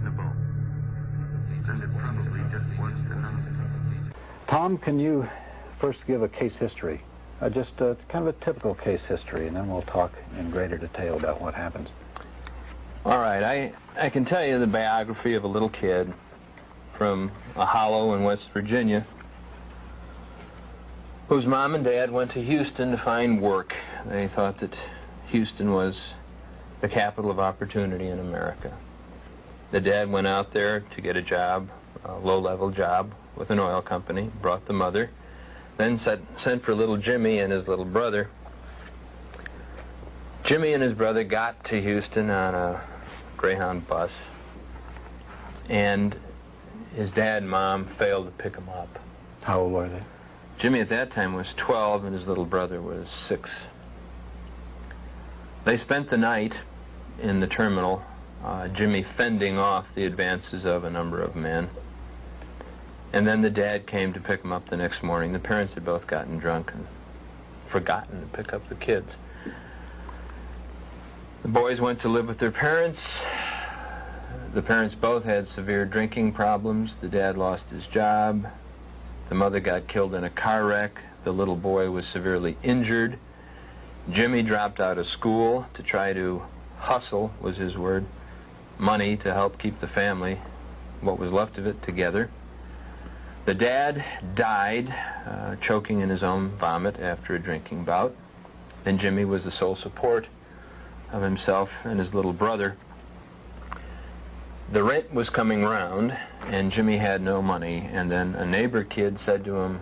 reasonable. Then it probably just wants to know. Tom, can you first give a case history? Just kind of a typical case history, and then we'll talk in greater detail about what happens. All right, I can tell you the biography of a little kid from a hollow in West Virginia whose mom and dad went to Houston to find work. They thought that Houston was the capital of opportunity in America. The dad went out there to get a job, a low-level job with an oil company, brought the mother, then sent for little Jimmy and his little brother. Jimmy and his brother got to Houston on a Greyhound bus, and his dad and mom failed to pick him up. How old were they? Jimmy at that time was 12 and his little brother was 6. They spent the night in the terminal, Jimmy fending off the advances of a number of men. And then the dad came to pick him up the next morning. The parents had both gotten drunk and forgotten to pick up the kids. The boys went to live with their parents. The parents both had severe drinking problems. The dad lost his job. The mother got killed in a car wreck. The little boy was severely injured. Jimmy dropped out of school to try to hustle, was his word, money to help keep the family, what was left of it, together. The dad died choking in his own vomit after a drinking bout. And Jimmy was the sole support of himself and his little brother. The rent was coming round, and Jimmy had no money. And then a neighbor kid said to him,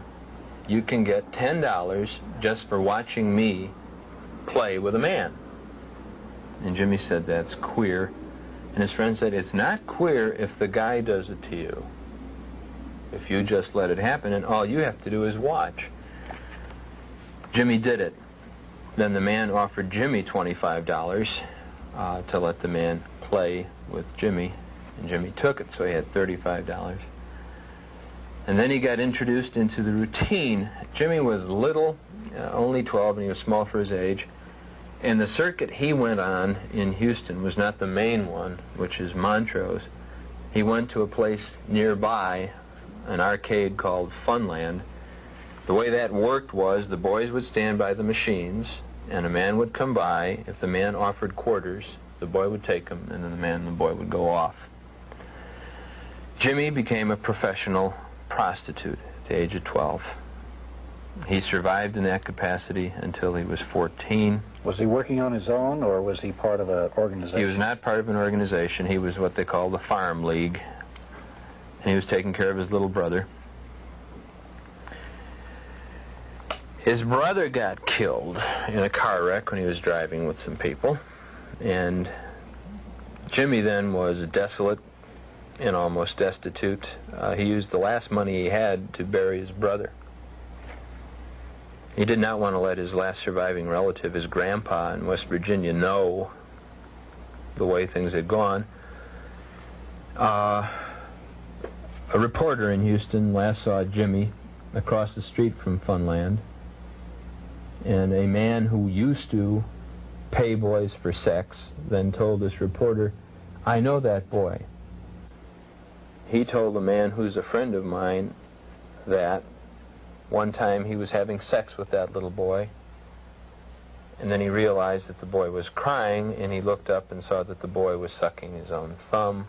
"You can get $10 just for watching me play with a man." And Jimmy said, "That's queer." And his friend said, "It's not queer if the guy does it to you. If you just let it happen, and all you have to do is watch." Jimmy did it. Then the man offered Jimmy $25 to let the man play with Jimmy, and Jimmy took it, so he had $35. And then he got introduced into the routine. Jimmy was little, only 12, and he was small for his age. And the circuit he went on in Houston was not the main one, which is Montrose. He went to a place nearby, an arcade called Funland. The way that worked was the boys would stand by the machines, and a man would come by. If the man offered quarters, the boy would take them, and then the man and the boy would go off. Jimmy became a professional prostitute at the age of 12. He survived in that capacity until he was 14. Was he working on his own, or was he part of an organization? He was not part of an organization. He was what they call the Farm League. And he was taking care of his little brother. His brother got killed in a car wreck when he was driving with some people. And Jimmy then was desolate and almost destitute. He used the last money he had to bury his brother. He did not want to let his last surviving relative, his grandpa in West Virginia, know the way things had gone. A reporter in Houston last saw Jimmy across the street from Funland, and a man who used to pay boys for sex then told this reporter, "I know that boy." He told a man who's a friend of mine that one time he was having sex with that little boy, and then he realized that the boy was crying, and he looked up and saw that the boy was sucking his own thumb.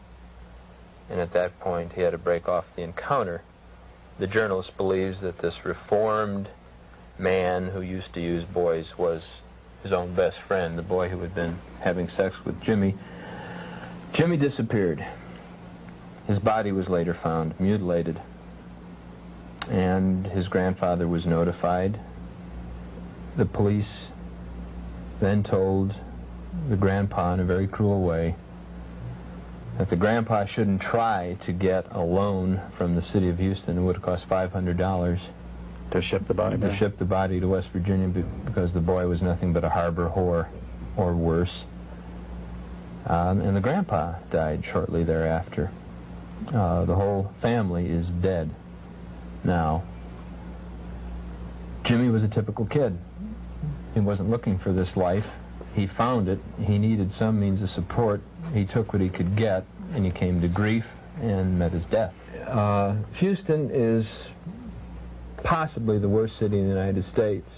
And at that point, he had to break off the encounter. The journalist believes that this reformed man who used to use boys was his own best friend, the boy who had been having sex with Jimmy. Jimmy disappeared. His body was later found mutilated, and his grandfather was notified. The police then told the grandpa in a very cruel way that the grandpa shouldn't try to get a loan from the city of Houston. It would have cost $500 to ship the body back. To ship the body to West Virginia, because the boy was nothing but a harbor whore, or worse. And the grandpa died shortly thereafter. The whole family is dead now. Jimmy was a typical kid. He wasn't looking for this life. He found it. He needed some means of support. He took what he could get, and he came to grief and met his death. Houston is possibly the worst city in the United States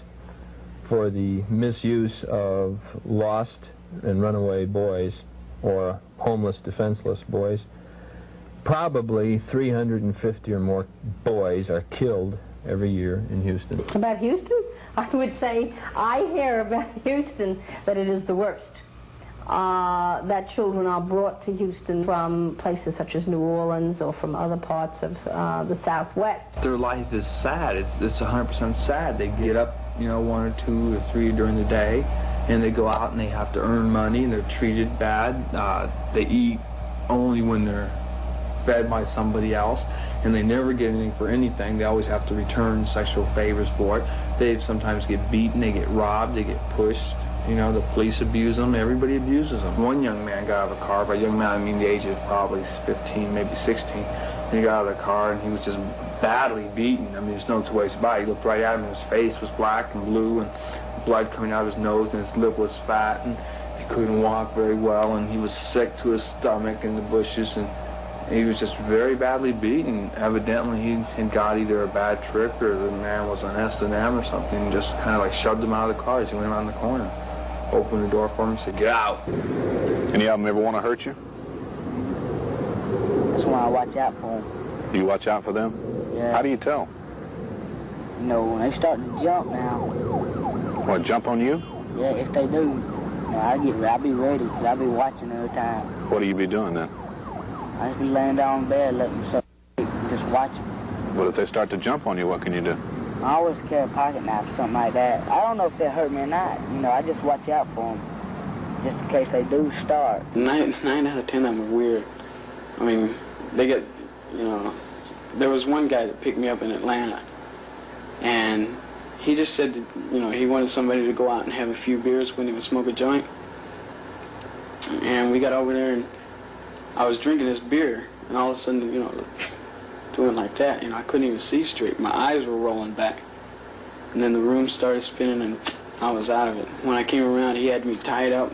for the misuse of lost and runaway boys or homeless, defenseless boys. Probably 350 or more boys are killed every year in Houston. About Houston? I would say I hear about Houston that it is the worst. That children are brought to Houston from places such as New Orleans or from other parts of the Southwest. Their life is sad. It's 100% sad. They get up, you know, 1 or 2 or 3 during the day, and they go out and they have to earn money, and they're treated bad. They eat only when they're fed by somebody else, and they never get anything for anything. They always have to return sexual favors for it. They sometimes get beaten, they get robbed, they get pushed. You know, the police abuse them, everybody abuses them. One young man got out of the car. By young man, I mean the age of probably 15, maybe 16. And he got out of the car, and he was just badly beaten. I mean, there's no two ways about it. He looked right at him, and his face was black and blue, and blood coming out of his nose, and his lip was fat, and he couldn't walk very well, and he was sick to his stomach in the bushes, and he was just very badly beaten. Evidently, he had got either a bad trick or the man was on S&M or something, and just kind of like shoved him out of the car as he went around the corner. Opened the door for him and said, "Get out." Any of them ever want to hurt you? That's why I watch out for them. Do you watch out for them? Yeah. How do you tell? You know, when they start to jump now. What, jump on you? Yeah, if they do, you know, I'll be ready, because I'll be watching every time. What do you be doing then? I just be laying down in bed, letting them suck, just watching. But if they start to jump on you, what can you do? I always carry a pocket knife or something like that. I don't know if they'll hurt me or not. You know, I just watch out for them, just in case they do start. 9 out of 10 of them are weird. I mean, they get, you know, there was one guy that picked me up in Atlanta, and he just said that, you know, he wanted somebody to go out and have a few beers when he would smoke a joint. And we got over there, and I was drinking this beer, and all of a sudden, you know, doing like that, you know, I couldn't even see straight. My eyes were rolling back. And then the room started spinning, and I was out of it. When I came around, he had me tied up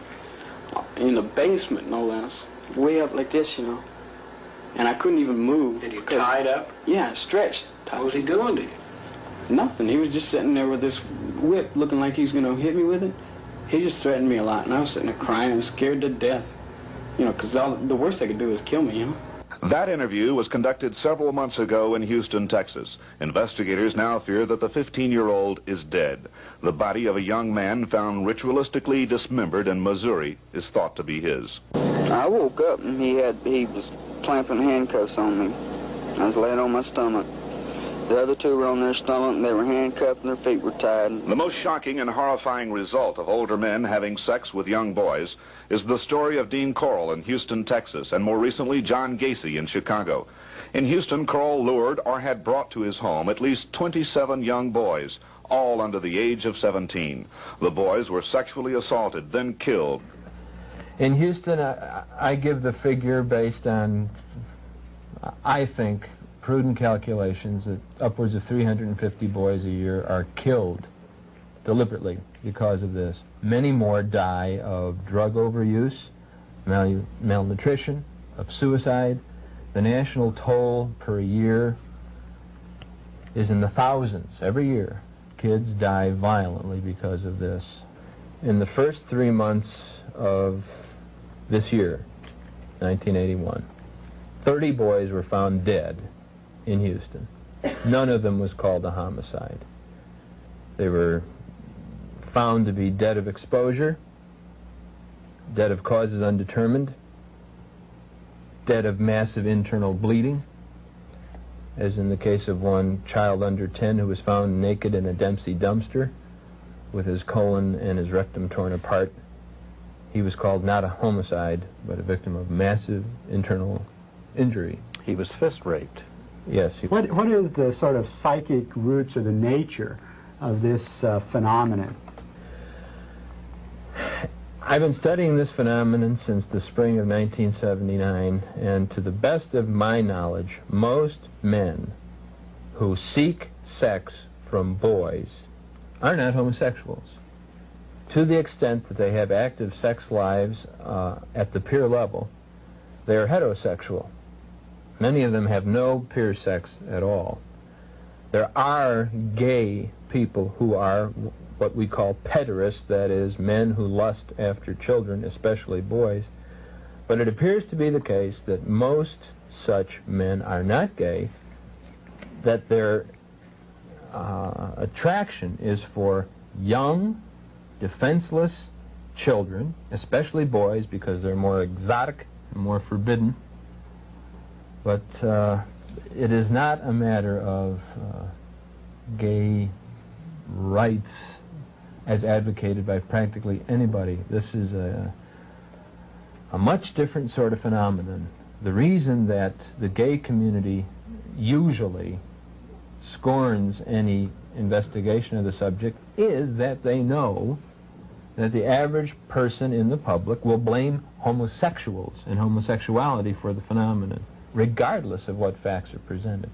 in the basement, no less. Way up like this, you know. And I couldn't even move. Did he tied up? Yeah, stretched. What was he doing to you? Nothing. He was just sitting there with this whip looking like he's going to hit me with it. He just threatened me a lot, and I was sitting there crying and scared to death. You know, because the worst they could do is kill me, you know. That interview was conducted several months ago in Houston, Texas. Investigators now fear that the 15-year-old is dead. The body of a young man found ritualistically dismembered in Missouri is thought to be his. I woke up and he was clamping handcuffs on me. I was laying on my stomach. The other two were on their stomach, and they were handcuffed and their feet were tied. The most shocking and horrifying result of older men having sex with young boys is the story of Dean Corll in Houston, Texas, and more recently John Gacy in Chicago. In Houston, Corll lured or had brought to his home at least 27 young boys, all under the age of 17. The boys were sexually assaulted, then killed. In Houston, I give the figure based on, I think, prudent calculations that upwards of 350 boys a year are killed deliberately because of this. Many more die of drug overuse, malnutrition, of suicide. The national toll per year is in the thousands every year. Kids die violently because of this. In the first 3 months of this year, 1981, 30 boys were found dead in Houston. None of them was called a homicide. They were found to be dead of exposure, dead of causes undetermined, dead of massive internal bleeding, as in the case of one child under 10 who was found naked in a Dempsey dumpster with his colon and his rectum torn apart. He was called not a homicide, but a victim of massive internal injury. He was fist raped. Yes. What is the sort of psychic roots or the nature of this phenomenon? I've been studying this phenomenon since the spring of 1979, and to the best of my knowledge, most men who seek sex from boys are not homosexuals. To the extent that they have active sex lives at the peer level, They are heterosexual. Many of them have no peer sex at all. There are gay people who are what we call pederasts, that is, men who lust after children, especially boys. But it appears to be the case that most such men are not gay, that their attraction is for young, defenseless children, especially boys, because they're more exotic and more forbidden. But it is not a matter of gay rights as advocated by practically anybody. This is a much different sort of phenomenon. The reason that the gay community usually scorns any investigation of the subject is that they know that the average person in the public will blame homosexuals and homosexuality for the phenomenon, regardless of what facts are presented.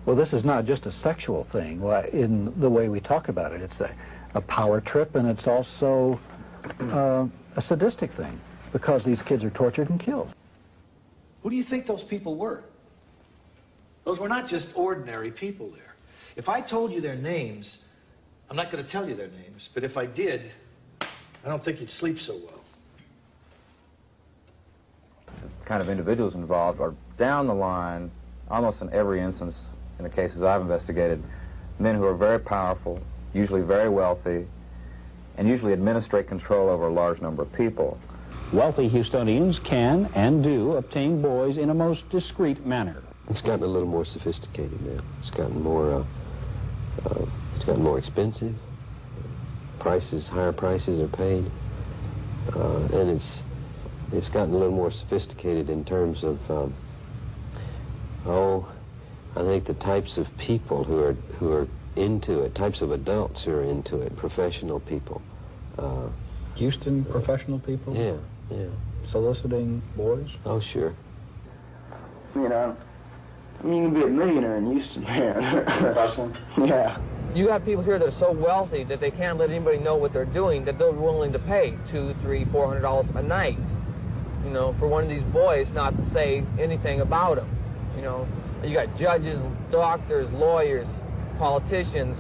Well, this is not just a sexual thing in the way we talk about it. It's a power trip, and it's also a sadistic thing, because these kids are tortured and killed. Who do you think those people were? Those were not just ordinary people there. If I told you their names, I'm not going to tell you their names, but if I did, I don't think you'd sleep so well. The kind of individuals involved are down the line, almost in every instance in the cases I've investigated, men who are very powerful, usually very wealthy, and usually administrate control over a large number of people. Wealthy Houstonians can and do obtain boys in a most discreet manner. It's gotten a little more sophisticated now. It's gotten more expensive. Higher prices are paid, and it's gotten a little more sophisticated in terms of I think the types of people who are into it, types of adults who are into it, professional people. Houston professional people? Yeah. Soliciting boys? Oh, sure. You know, you can be a millionaire in Houston, man. Hustling? Yeah. You got people here that are so wealthy that they can't let anybody know what they're doing, that they're willing to pay $200, $300, $400 a night, you know, for one of these boys not to say anything about them. You know, you got judges, doctors, lawyers, politicians,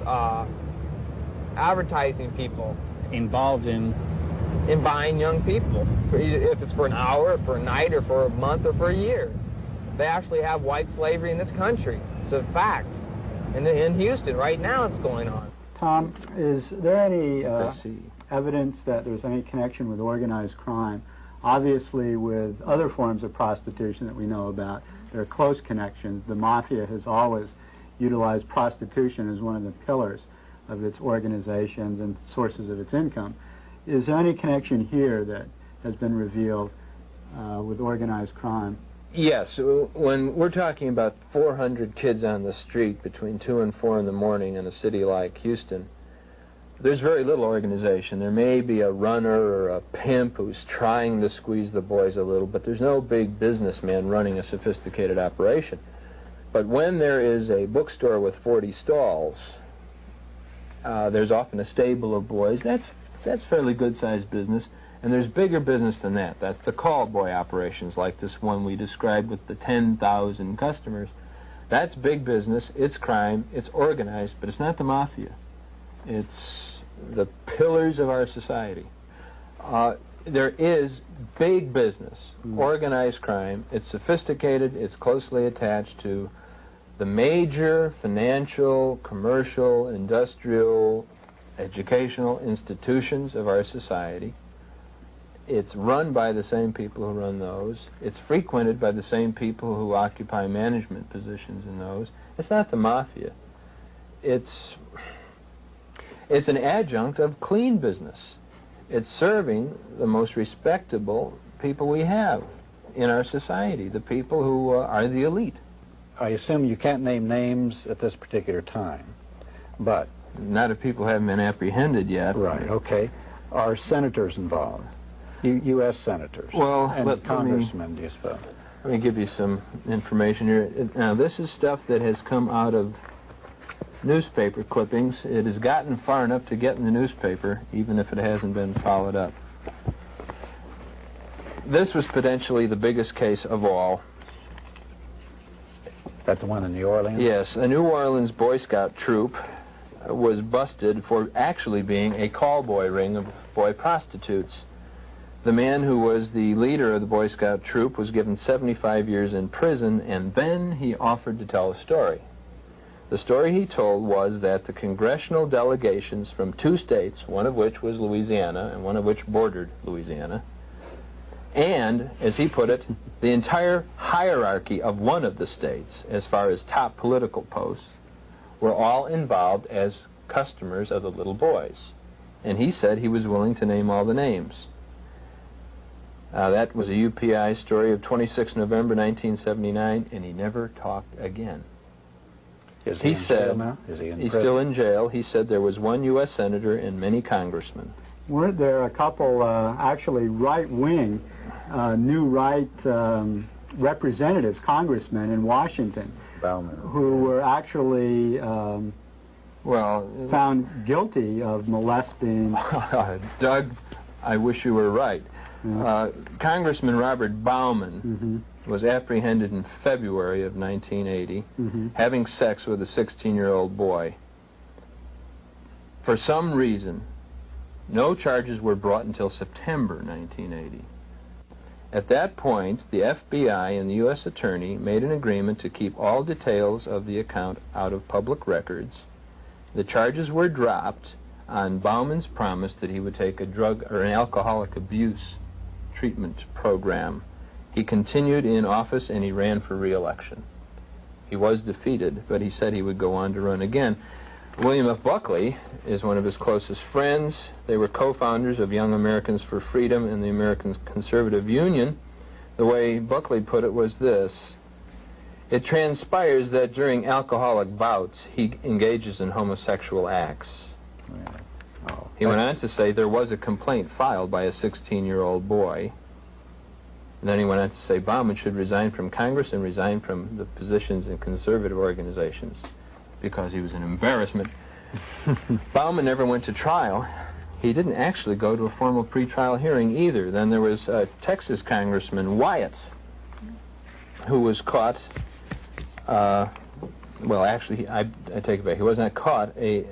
advertising people involved in buying young people, if it's for an hour, for a night, or for a month, or for a year. They actually have white slavery in this country. It's a fact. And in Houston, right now, it's going on. Tom, is there any evidence that there's any connection with organized crime? Obviously, with other forms of prostitution that we know about, there are close connections. The mafia has always utilized prostitution as one of the pillars of its organizations and sources of its income. Is there any connection here that has been revealed with organized crime? Yes. When we're talking about 400 kids on the street between 2 and 4 in the morning in a city like Houston, there's very little organization. There may be a runner or a pimp who's trying to squeeze the boys a little, but there's no big businessman running a sophisticated operation. But when there is a bookstore with 40 stalls, there's often a stable of boys. That's fairly good-sized business. And there's bigger business than that. That's the call boy operations, like this one we described with the 10,000 customers. That's big business, it's crime, it's organized, but it's not the mafia. It's the pillars of our society. There is big business, organized crime. It's sophisticated, it's closely attached to the major financial, commercial, industrial, educational institutions of our society. It's run by the same people who run those. It's frequented by the same people who occupy management positions in those. It's not the mafia. It's an adjunct of clean business. It's serving the most respectable people we have in our society, the people who are the elite. I assume you can't name names at this particular time, but... Not if people haven't been apprehended yet. Right, okay. Are senators involved? U.S. senators and congressmen, do you suppose? Let me give you some information here. Now, this is stuff that has come out of newspaper clippings. It has gotten far enough to get in the newspaper, even if it hasn't been followed up. This was potentially the biggest case of all. That the one in New Orleans? Yes, a New Orleans Boy Scout troop was busted for actually being a call boy ring of boy prostitutes. The man who was the leader of the Boy Scout troop was given 75 years in prison, and then he offered to tell a story. The story he told was that the congressional delegations from 2 states, one of which was Louisiana and one of which bordered Louisiana, and, as he put it, the entire hierarchy of one of the states, as far as top political posts, were all involved as customers of the little boys. And he said he was willing to name all the names. That was a UPI story of 26 November 1979, and he never talked again. Is he in jail now? Is he in he's prison? Still in jail. He said there was 1 U.S. senator and many congressmen. Weren't there a couple, actually right-wing, new right representatives, congressmen in Washington, who were actually found guilty of molesting? Doug, I wish you were right. Congressman Robert Bauman was apprehended in February of 1980 having sex with a 16-year-old boy. For some reason, no charges were brought until September 1980. At that point, the FBI and the U.S. Attorney made an agreement to keep all details of the account out of public records. The charges were dropped on Bauman's promise that he would take a drug or an alcoholic abuse treatment program. He continued in office and he ran for re-election. He was defeated, but he said he would go on to run again. William F. Buckley is one of his closest friends. They were co-founders of Young Americans for Freedom and the American Conservative Union. The way Buckley put it was this: it transpires that during alcoholic bouts he engages in homosexual acts. He went on to say there was a complaint filed by a 16-year-old boy. And then he went on to say Bauman should resign from Congress and resign from the positions in conservative organizations because he was an embarrassment. Bauman never went to trial. He didn't actually go to a formal pretrial hearing either. Then there was Texas Congressman Wyatt, who was caught, well, actually, I take it back. He was not caught. A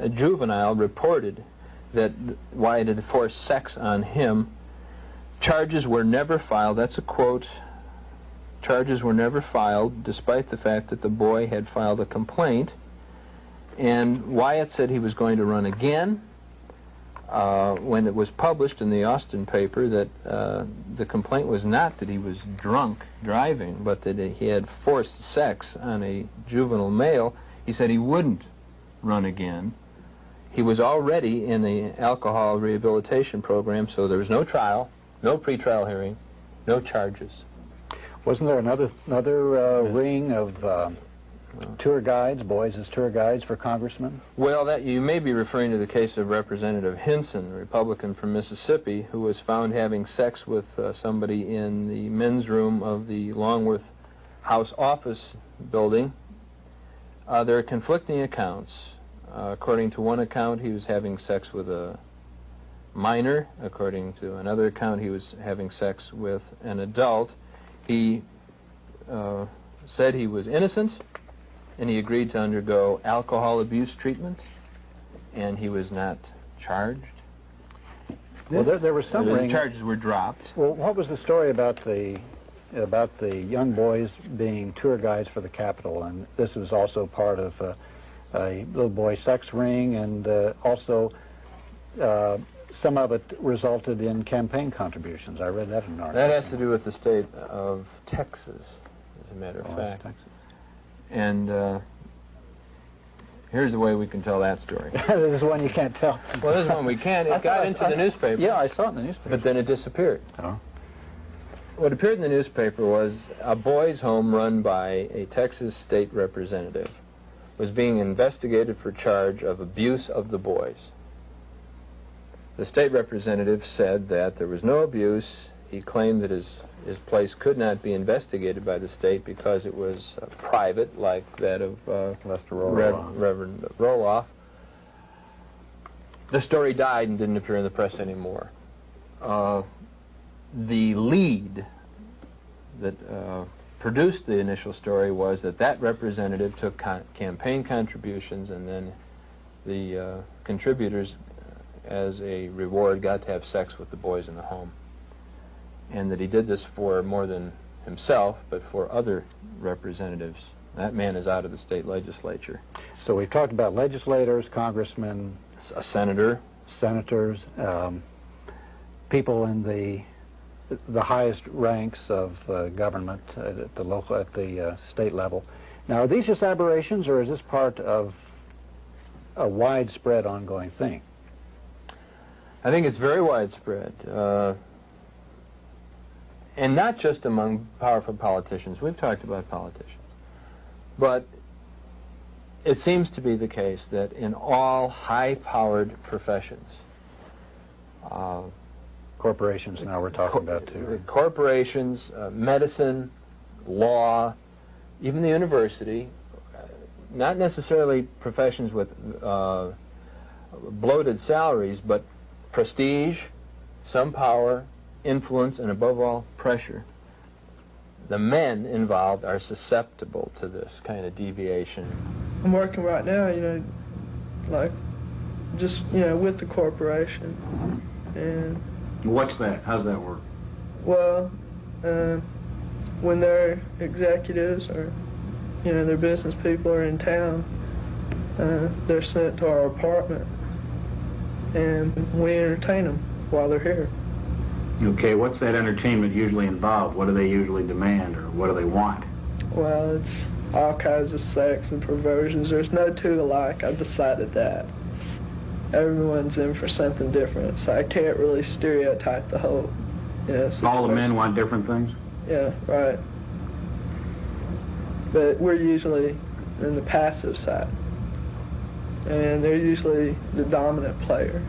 juvenile reported that Wyatt had forced sex on him. Charges were never filed. That's a quote. Charges were never filed, despite the fact that the boy had filed a complaint. And Wyatt said he was going to run again. When it was published in the Austin paper that the complaint was not that he was drunk driving, but that he had forced sex on a juvenile male, he said he wouldn't run again. He was already in the alcohol rehabilitation program, so there was no trial, no pretrial hearing, no charges. Wasn't there another ring of tour guides, boys as tour guides for congressmen? Well, that you may be referring to the case of Representative Hinson, a Republican from Mississippi, who was found having sex with somebody in the men's room of the Longworth House office building. There are conflicting accounts. According to one account, he was having sex with a minor. According to another account, he was having sex with an adult. He said he was innocent, and he agreed to undergo alcohol abuse treatment, and he was not charged. Well, there was some the charges were dropped. Well, what was the story about the young boys being tour guides for the Capitol? And this was also part of a little boy sex ring, and also some of it resulted in campaign contributions. I read that in an article. That has to do with the state of Texas, as a matter of fact. Texas. And here's the way we can tell that story. This is one you can't tell. Well, this is one we can. It got into the newspaper. Yeah, I saw it in the newspaper. But then it disappeared. Oh. What appeared in the newspaper was a boys' home run by a Texas state representative was being investigated for charge of abuse of the boys. The state representative said that there was no abuse. He claimed that his place could not be investigated by the state because it was private, like that of Reverend Roloff. The story died and didn't appear in the press anymore. the lead that produced the initial story was that that representative took campaign contributions, and then the contributors, as a reward, got to have sex with the boys in the home. And that he did this for more than himself, but for other representatives. That man is out of the state legislature. So we've talked about legislators, congressmen, a senator, senators, people in the highest ranks of government at the state level. Now, are these just aberrations, or is this part of a widespread ongoing thing? I think it's very widespread, and not just among powerful politicians. We've talked about politicians, but it seems to be the case that in all high-powered professions, corporations now we're talking about too. Corporations, medicine, law, even the university, not necessarily professions with bloated salaries, but prestige, some power, influence, and above all, pressure. The men involved are susceptible to this kind of deviation. I'm working right now, like just, with the corporation. And what's that? How's that work? Well, when their executives or, their business people are in town, they're sent to our apartment, and we entertain them while they're here. Okay, what's that entertainment usually involve? What do they usually demand, or what do they want? Well, it's all kinds of sex and perversions. There's no two alike. I've decided that. Everyone's in for something different, so I can't really stereotype the whole, all the men want different things? Yeah, right. But we're usually in the passive side, and they're usually the dominant player.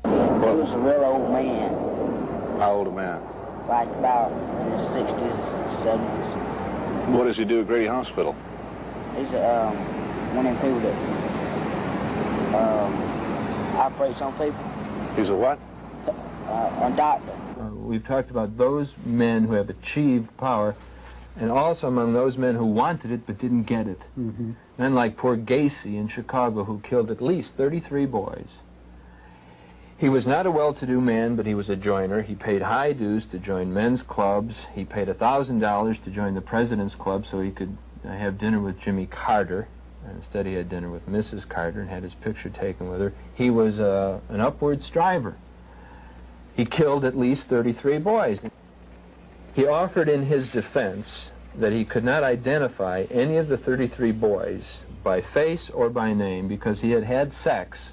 He was a real old man. How old a man? Like about in his 60s, 70s. What does he do at Grady Hospital? He's one of them people that operates on people. He's a what? A doctor. We've talked about those men who have achieved power, and also among those men who wanted it but didn't get it. Mm-hmm. Men like poor Gacy in Chicago, who killed at least 33 boys. He was not a well-to-do man, but he was a joiner. He paid high dues to join men's clubs. He paid $1,000 to join the President's Club so he could have dinner with Jimmy Carter. And instead he had dinner with Mrs. Carter and had his picture taken with her. He was an upward striver. He killed at least 33 boys. He offered in his defense that he could not identify any of the 33 boys by face or by name because he had had sex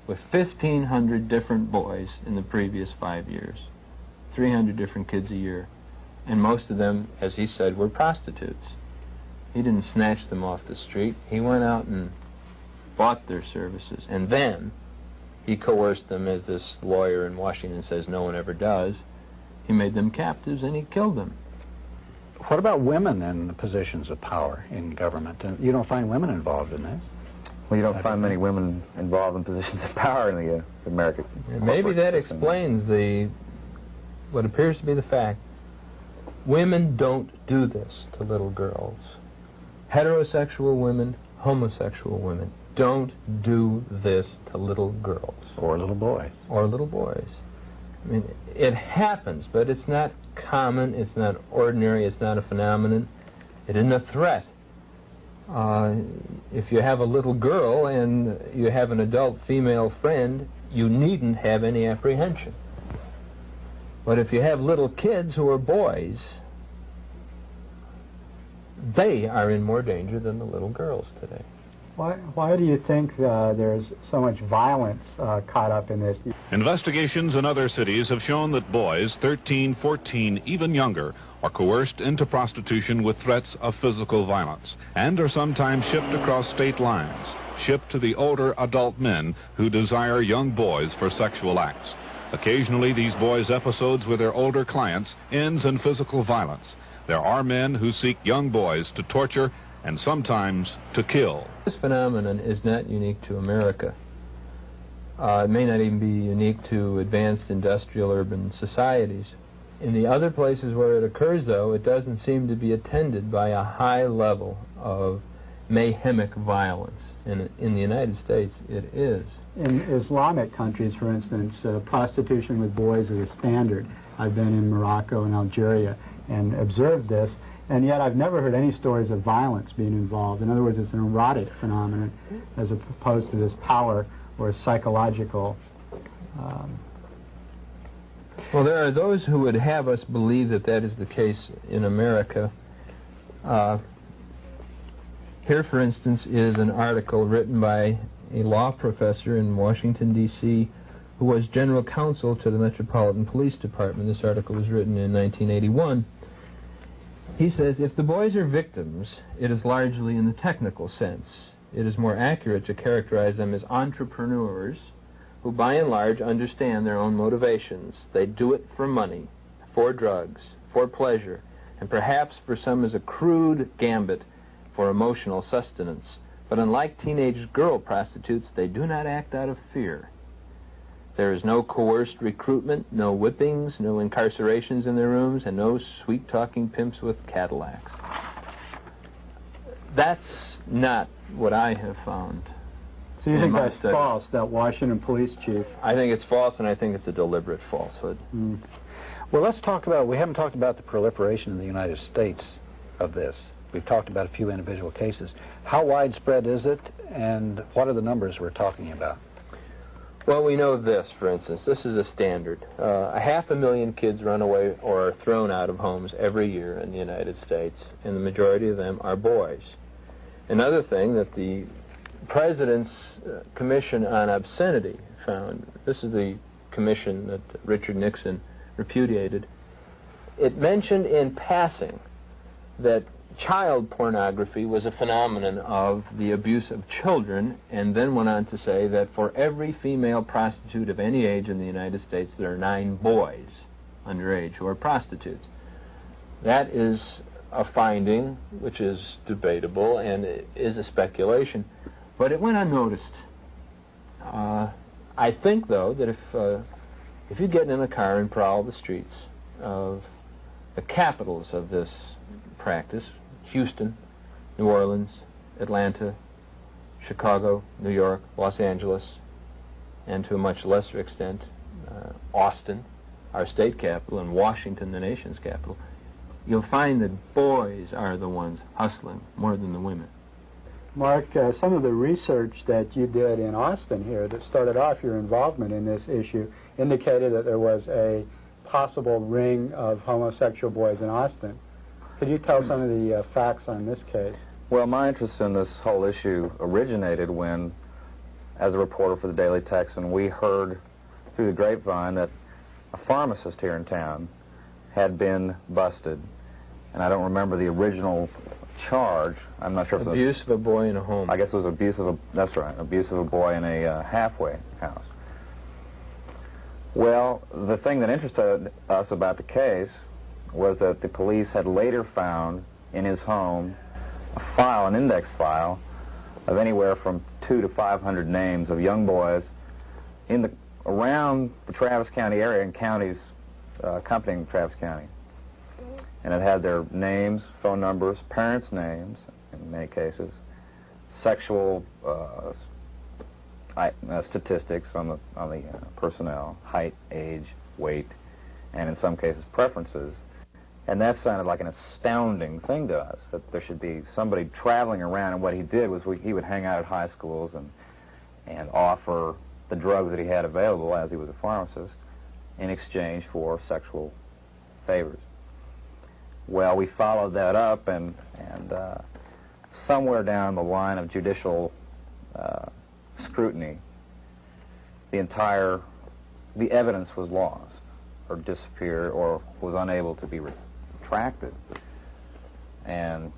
with 1,500 different boys in the previous 5 years. 300 different kids a year. And most of them, as he said, were prostitutes. He didn't snatch them off the street. He went out and bought their services. And then he coerced them, as this lawyer in Washington says no one ever does. He made them captives and he killed them. What about women in positions of power in government? And you don't find women involved in this? Well, you don't find many women involved in positions of power in the American Maybe that system. explains what appears to be the fact. Women don't do this to little girls. Heterosexual women, homosexual women don't do this to little girls. Or little boys. Or little boys. I mean, it happens, but it's not common, it's not ordinary, it's not a phenomenon. It isn't a threat. If you have a little girl and you have an adult female friend, you needn't have any apprehension. But if you have little kids who are boys, they are in more danger than the little girls today. Why do you think there's so much violence caught up in this? Investigations in other cities have shown that boys 13, 14, even younger are coerced into prostitution with threats of physical violence and are sometimes shipped across state lines, shipped to the older adult men who desire young boys for sexual acts. Occasionally, these boys' episodes with their older clients ends in physical violence. There are men who seek young boys to torture and sometimes to kill. This phenomenon is not unique to America. It may not even be unique to advanced industrial urban societies. In the other places where it occurs, though, it doesn't seem to be attended by a high level of mayhemic violence. In the United States, it is. In Islamic countries, for instance, prostitution with boys is a standard. I've been in Morocco and Algeria and observed this, and yet I've never heard any stories of violence being involved. In other words, it's an erotic phenomenon as opposed to this power or psychological. Well, there are those who would have us believe that that is the case in America. Here, for instance, is an article written by a law professor in Washington, D.C., who was general counsel to the Metropolitan Police Department. This article was written in 1981. He says, if the boys are victims, it is largely in the technical sense. It is more accurate to characterize them as entrepreneurs who, by and large, understand their own motivations. They do it for money, for drugs, for pleasure, and perhaps for some as a crude gambit for emotional sustenance. But unlike teenage girl prostitutes, they do not act out of fear. There is no coerced recruitment, no whippings, no incarcerations in their rooms, and no sweet-talking pimps with Cadillacs. That's not what I have found. So you think that's false, that Washington police chief? I think it's false, and I think it's a deliberate falsehood. Well, let's talk about, we haven't talked about the proliferation in the United States of this. We've talked about a few individual cases. How widespread is it, and what are the numbers we're talking about? Well, we know this, for instance. This is a standard. 500,000 kids run away or are thrown out of homes every year in the United States, and the majority of them are boys. Another thing that the President's Commission on Obscenity found, this is the commission that Richard Nixon repudiated, it mentioned in passing that child pornography was a phenomenon of the abuse of children, and then went on to say that for every female prostitute of any age in the United States, there are 9 boys underage who are prostitutes. That is a finding which is debatable and is a speculation, but it went unnoticed. I think, though, that if you get in a car and prowl the streets of the capitals of this practice, Houston, New Orleans, Atlanta, Chicago, New York, Los Angeles, and to a much lesser extent, Austin, our state capital, and Washington, the nation's capital, you'll find that boys are the ones hustling more than the women. Mark, some of the research that you did in Austin here that started off your involvement in this issue indicated that there was a possible ring of homosexual boys in Austin. Could you tell some of the facts on this case? Well, my interest in this whole issue originated when, as a reporter for the Daily Texan, we heard through the grapevine that a pharmacist here in town had been busted. And I don't remember the original charge. I'm not sure if it was abuse of a boy in a home. I guess it was abuse of a, that's right, abuse of a boy in a halfway house. Well, the thing that interested us about the case was that the police had later found in his home a file, an index file, of anywhere from 200 to 500 names of young boys around the Travis County area and counties accompanying Travis County. And it had their names, phone numbers, parents' names, in many cases, sexual statistics on the personnel, height, age, weight, and in some cases preferences. And that sounded like an astounding thing to us, that there should be somebody traveling around, and what he did was he would hang out at high schools and offer the drugs that he had available, as he was a pharmacist, in exchange for sexual favors. Well, we followed that up, and somewhere down the line of judicial scrutiny, the evidence was lost, or disappeared, or was unable to be retracted, and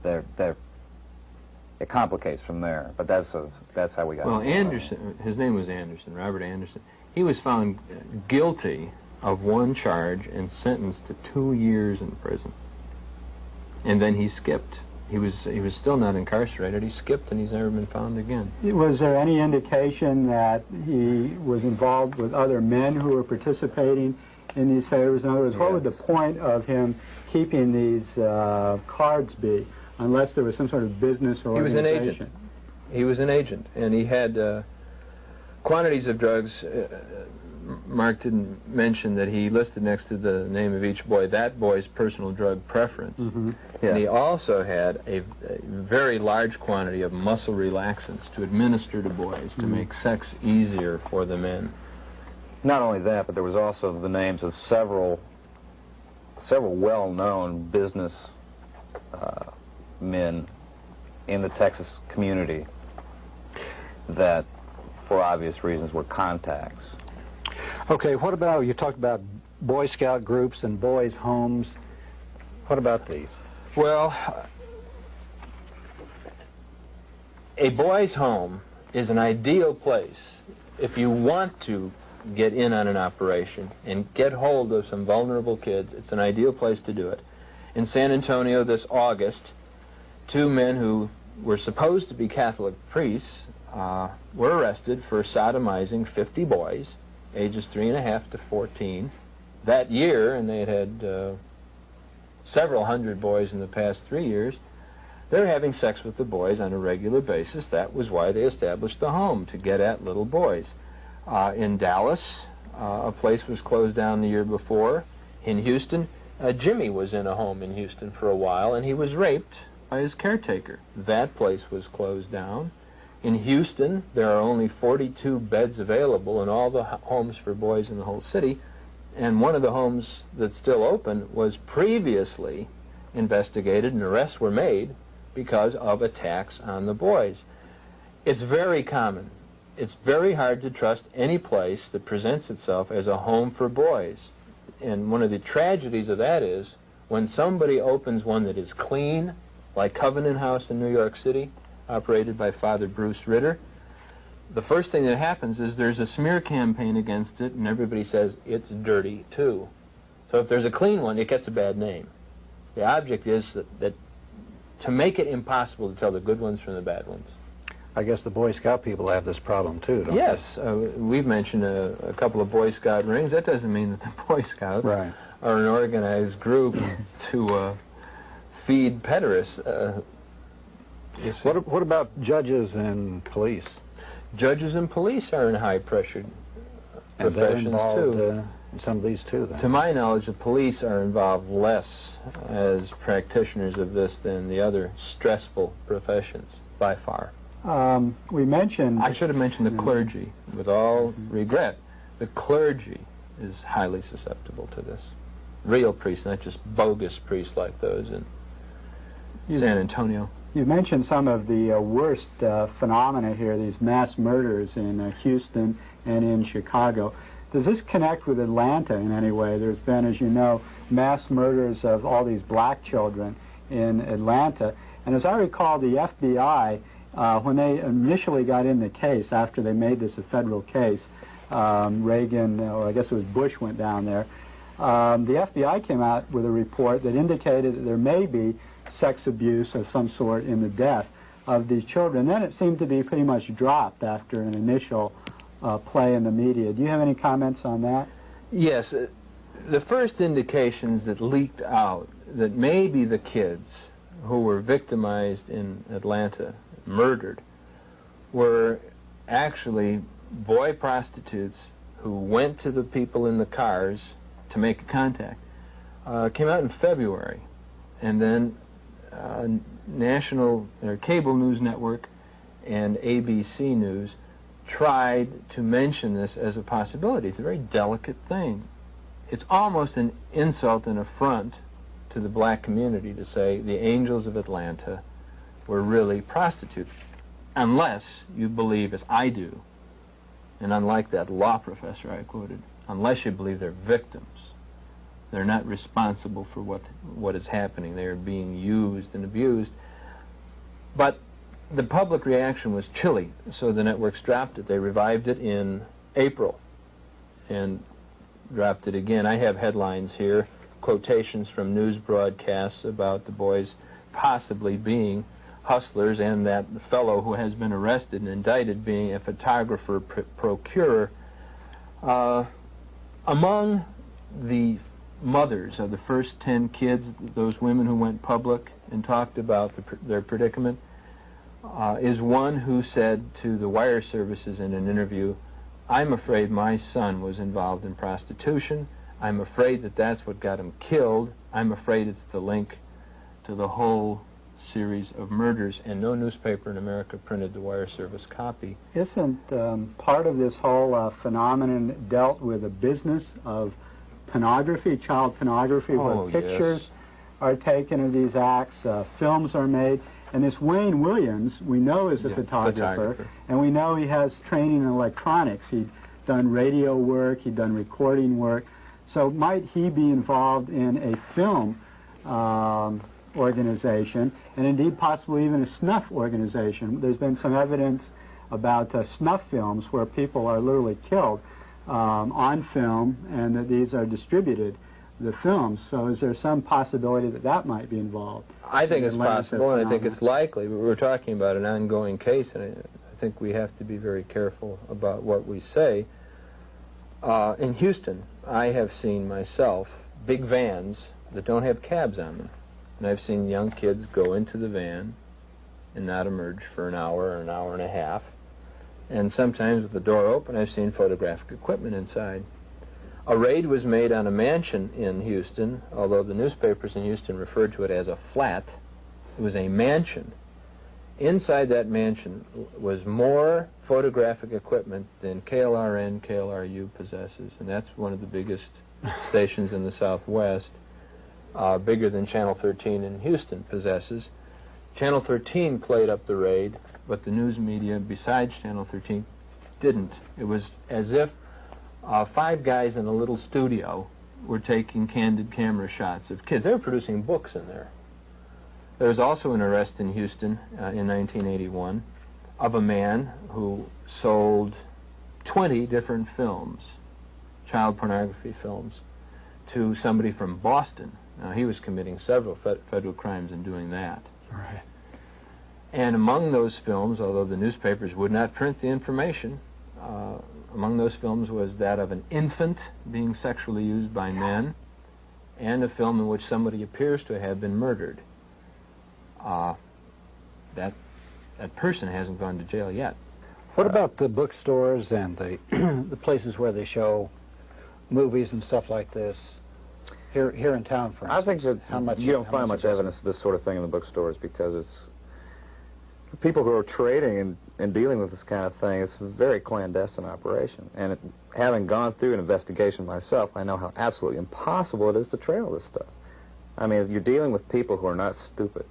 it complicates from there. But that's how we got. Well, Anderson, his name was Anderson, Robert Anderson. He was found guilty of one charge and sentenced to 2 years in prison. And then he skipped he was still not incarcerated. He skipped, and he's never been found again. Was there any indication that he was involved with other men who were participating in these favors? In other words, what would the point of him keeping these cards be, unless there was some sort of business or organization? He was an agent. He was an agent, and he had quantities of drugs. Mark didn't mention that he listed next to the name of each boy that boy's personal drug preference. And he also had a very large quantity of muscle relaxants to administer to boys to make sex easier for the men. Not only that, but there was also the names of several well-known business men in the Texas community that, for obvious reasons, were contacts. Okay, what about, you talked about Boy Scout groups and boys' homes. What about these? Well, a boys' home is an ideal place if you want to get in on an operation and get hold of some vulnerable kids. It's an ideal place to do it. In San Antonio this August, 2 men who were supposed to be Catholic priests were arrested for sodomizing 50 boys, ages 3.5 to 14, that year, and they had several hundred boys in the past 3 years. They're having sex with the boys on a regular basis. That was why they established the home, to get at little boys. In Dallas, a place was closed down the year before. In Houston, Jimmy was in a home in Houston for a while, and he was raped by his caretaker. That place was closed down. In Houston, there are only 42 beds available in all the homes for boys in the whole city, and one of the homes that's still open was previously investigated, and arrests were made because of attacks on the boys. It's very common. It's very hard to trust any place that presents itself as a home for boys. And one of the tragedies of that is when somebody opens one that is clean, like Covenant House in New York City, operated by Father Bruce Ritter, the first thing that happens is there's a smear campaign against it, and everybody says it's dirty too. So if there's a clean one, it gets a bad name. The object is that to make it impossible to tell the good ones from the bad ones. I guess the Boy Scout people have this problem too, don't yes, we've mentioned a couple of Boy Scout rings. That doesn't mean that the Boy Scouts are an organized group to feed pederasts. What about judges and police? Judges and police are in high-pressured professions too. In some of these too, then. To my knowledge, the police are involved less as practitioners of this than the other stressful professions, by far. We mentioned... I should have mentioned the clergy. With all regret, the clergy is highly susceptible to this. Real priests, not just bogus priests like those in San Antonio. You mentioned some of the worst phenomena here, these mass murders in Houston and in Chicago. Does this connect with Atlanta in any way? There's been, as you know, mass murders of all these black children in Atlanta. And as I recall, the FBI, when they initially got in the case, after they made this a federal case, Reagan, or I guess it was Bush, went down there, the FBI came out with a report that indicated that there may be sex abuse of some sort in the death of these children. Then it seemed to be pretty much dropped after an initial play in the media. Do you have any comments on that? Yes. The first indications that leaked out that maybe the kids who were victimized in Atlanta, murdered, were actually boy prostitutes who went to the people in the cars to make a contact. Came out in February, and then national or cable news network and ABC News tried to mention this as a possibility. It's a very delicate thing. It's almost an insult and affront to the black community to say the angels of Atlanta were really prostitutes, unless you believe, as I do, and unlike that law professor I quoted, unless you believe they're victims. They're not responsible for what is happening. They are being used and abused. But the public reaction was chilly, so the networks dropped it. They revived it in April and dropped it again. I have headlines here, quotations from news broadcasts about the boys possibly being hustlers, and that the fellow who has been arrested and indicted being a photographer procurer. Among the mothers of the first 10 kids, those women who went public and talked about their predicament, is one who said to the wire services in an interview, "I'm afraid my son was involved in prostitution. I'm afraid that that's what got him killed. I'm afraid it's the link to the whole series of murders," and no newspaper in America printed the wire service copy. Isn't part of this whole phenomenon dealt with a business of pornography, child pornography, where pictures are taken of these acts, films are made, and this Wayne Williams, we know is a photographer, and we know he has training in electronics. He'd done radio work, he'd done recording work, so might he be involved in a film organization, and indeed possibly even a snuff organization? There's been some evidence about snuff films where people are literally killed on film, and that these are distributed, the films. So is there some possibility that that might be involved? I think it's possible, and I think it's likely, but we're talking about an ongoing case, and I think we have to be very careful about what we say. In Houston, I have seen myself big vans that don't have cabs on them. And I've seen young kids go into the van and not emerge for an hour or an hour and a half. And sometimes with the door open, I've seen photographic equipment inside. A raid was made on a mansion in Houston, although the newspapers in Houston referred to it as a flat. It was a mansion. Inside that mansion was more photographic equipment than KLRN, KLRU possesses, and that's one of the biggest stations in the Southwest. Bigger than Channel 13 in Houston possesses. Channel 13 played up the raid, but the news media besides Channel 13 didn't. It was as if 5 guys in a little studio were taking candid camera shots of kids. They were producing books in there. There was also an arrest in Houston in 1981 of a man who sold 20 different films, child pornography films, to somebody from Boston. Now, he was committing several federal crimes in doing that. Right. And among those films, although the newspapers would not print the information, among those films was that of an infant being sexually used by men, and a film in which somebody appears to have been murdered. That person hasn't gone to jail yet. What about the bookstores and the the places where they show movies and stuff like this? Here in town, for instance. I think that you don't find much evidence of this sort of thing in the bookstores, because it's the people who are trading and dealing with this kind of thing. It's a very clandestine operation, and having gone through an investigation myself, I know how absolutely impossible it is to trail this stuff. I mean, you're dealing with people who are not stupid.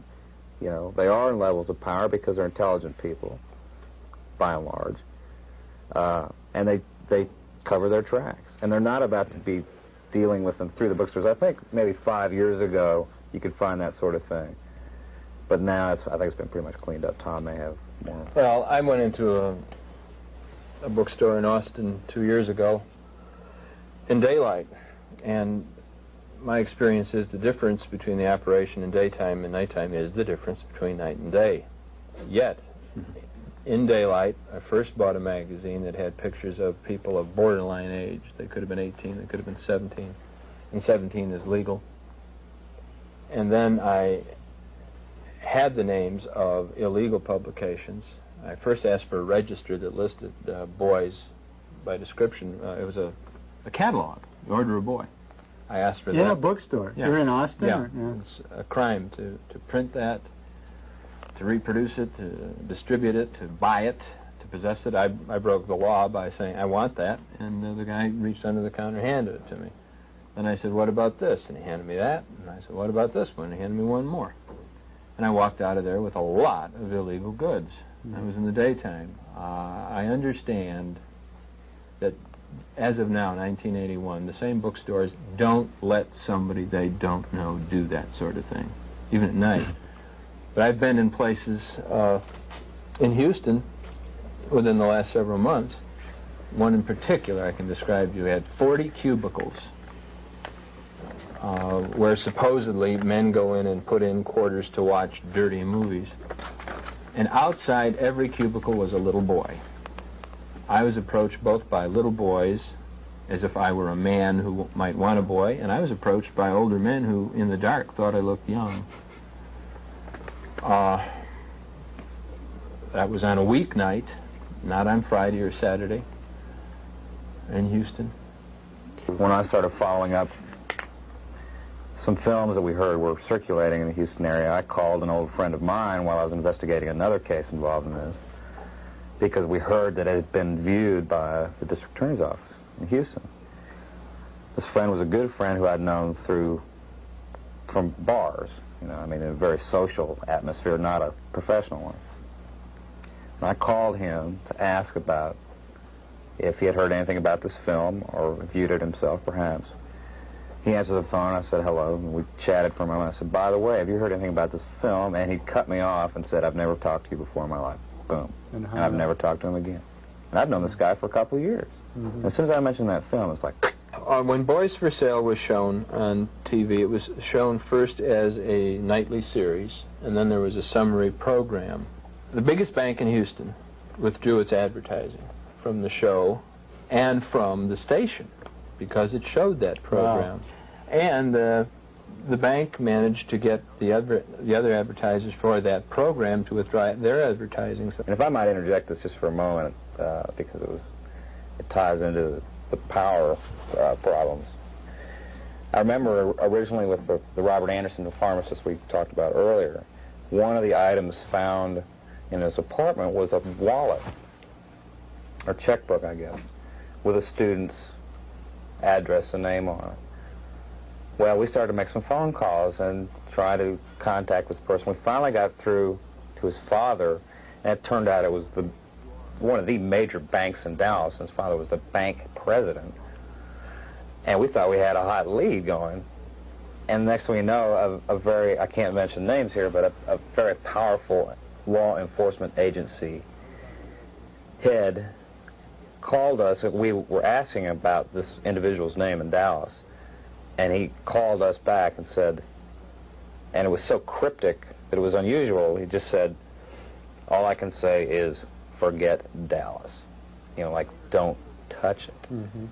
You know, they are in levels of power because they're intelligent people, by and large, and they cover their tracks, and they're not about to be dealing with them through the bookstores. I think maybe 5 years ago you could find that sort of thing, but now I think it's been pretty much cleaned up. Tom may have more. Well, I went into a bookstore in Austin 2 years ago in daylight, and my experience is the difference between the operation in daytime and nighttime is the difference between night and day. Yet, in daylight, I first bought a magazine that had pictures of people of borderline age. They could have been 18, they could have been 17, and 17 is legal. And then I had the names of illegal publications. I first asked for a register that listed boys by description. It was a catalog, the Order of Boy. I asked for that. In a bookstore? Yeah. You're in Austin? Yeah. Or, yeah. It's a crime to print that, to reproduce it, to distribute it, to buy it, to possess it. I broke the law by saying, I want that, and the guy reached under the counter and handed it to me. Then I said, what about this? And he handed me that, and I said, what about this one? And he handed me one more. And I walked out of there with a lot of illegal goods. That was in the daytime. I understand that as of now, 1981, the same bookstores don't let somebody they don't know do that sort of thing, even at night. But I've been in places in Houston within the last several months. One in particular I can describe to you had 40 cubicles where supposedly men go in and put in quarters to watch dirty movies. And outside every cubicle was a little boy. I was approached both by little boys, as if I were a man who might want a boy, and I was approached by older men who, in the dark, thought I looked young. That was on a weeknight, not on Friday or Saturday, in Houston. When I started following up some films that we heard were circulating in the Houston area, I called an old friend of mine while I was investigating another case involved in this, because we heard that it had been viewed by the district attorney's office in Houston. This friend was a good friend who I'd known from bars, you know, I mean, in a very social atmosphere, not a professional one. And I called him to ask about if he had heard anything about this film or viewed it himself, perhaps. He answered the phone. I said hello, and we chatted for a moment. I said, by the way, have you heard anything about this film? And he cut me off and said, I've never talked to you before in my life. Boom. And I've never talked to him again. And I've known this guy for a couple of years. As soon as I mentioned that film, it's like... When Boys for Sale was shown on TV, it was shown first as a nightly series, and then there was a summary program. The biggest bank in Houston withdrew its advertising from the show and from the station because it showed that program. Wow. And the bank managed to get the other advertisers for that program to withdraw their advertising. And if I might interject this just for a moment, because it ties into the power problems. I remember originally with the Robert Anderson, the pharmacist we talked about earlier, one of the items found in his apartment was a wallet, or checkbook, I guess, with a student's address and name on it. Well, we started to make some phone calls and try to contact this person. We finally got through to his father, and it turned out it was one of the major banks in Dallas, and his father was the bank president. And we thought we had a hot lead going. And next thing we know, a very, I can't mention names here, but a very powerful law enforcement agency head called us. We were asking about this individual's name in Dallas, and he called us back and said, and it was so cryptic that it was unusual, he just said, all I can say is, forget Dallas. You know, like, don't touch it. Mm-hmm.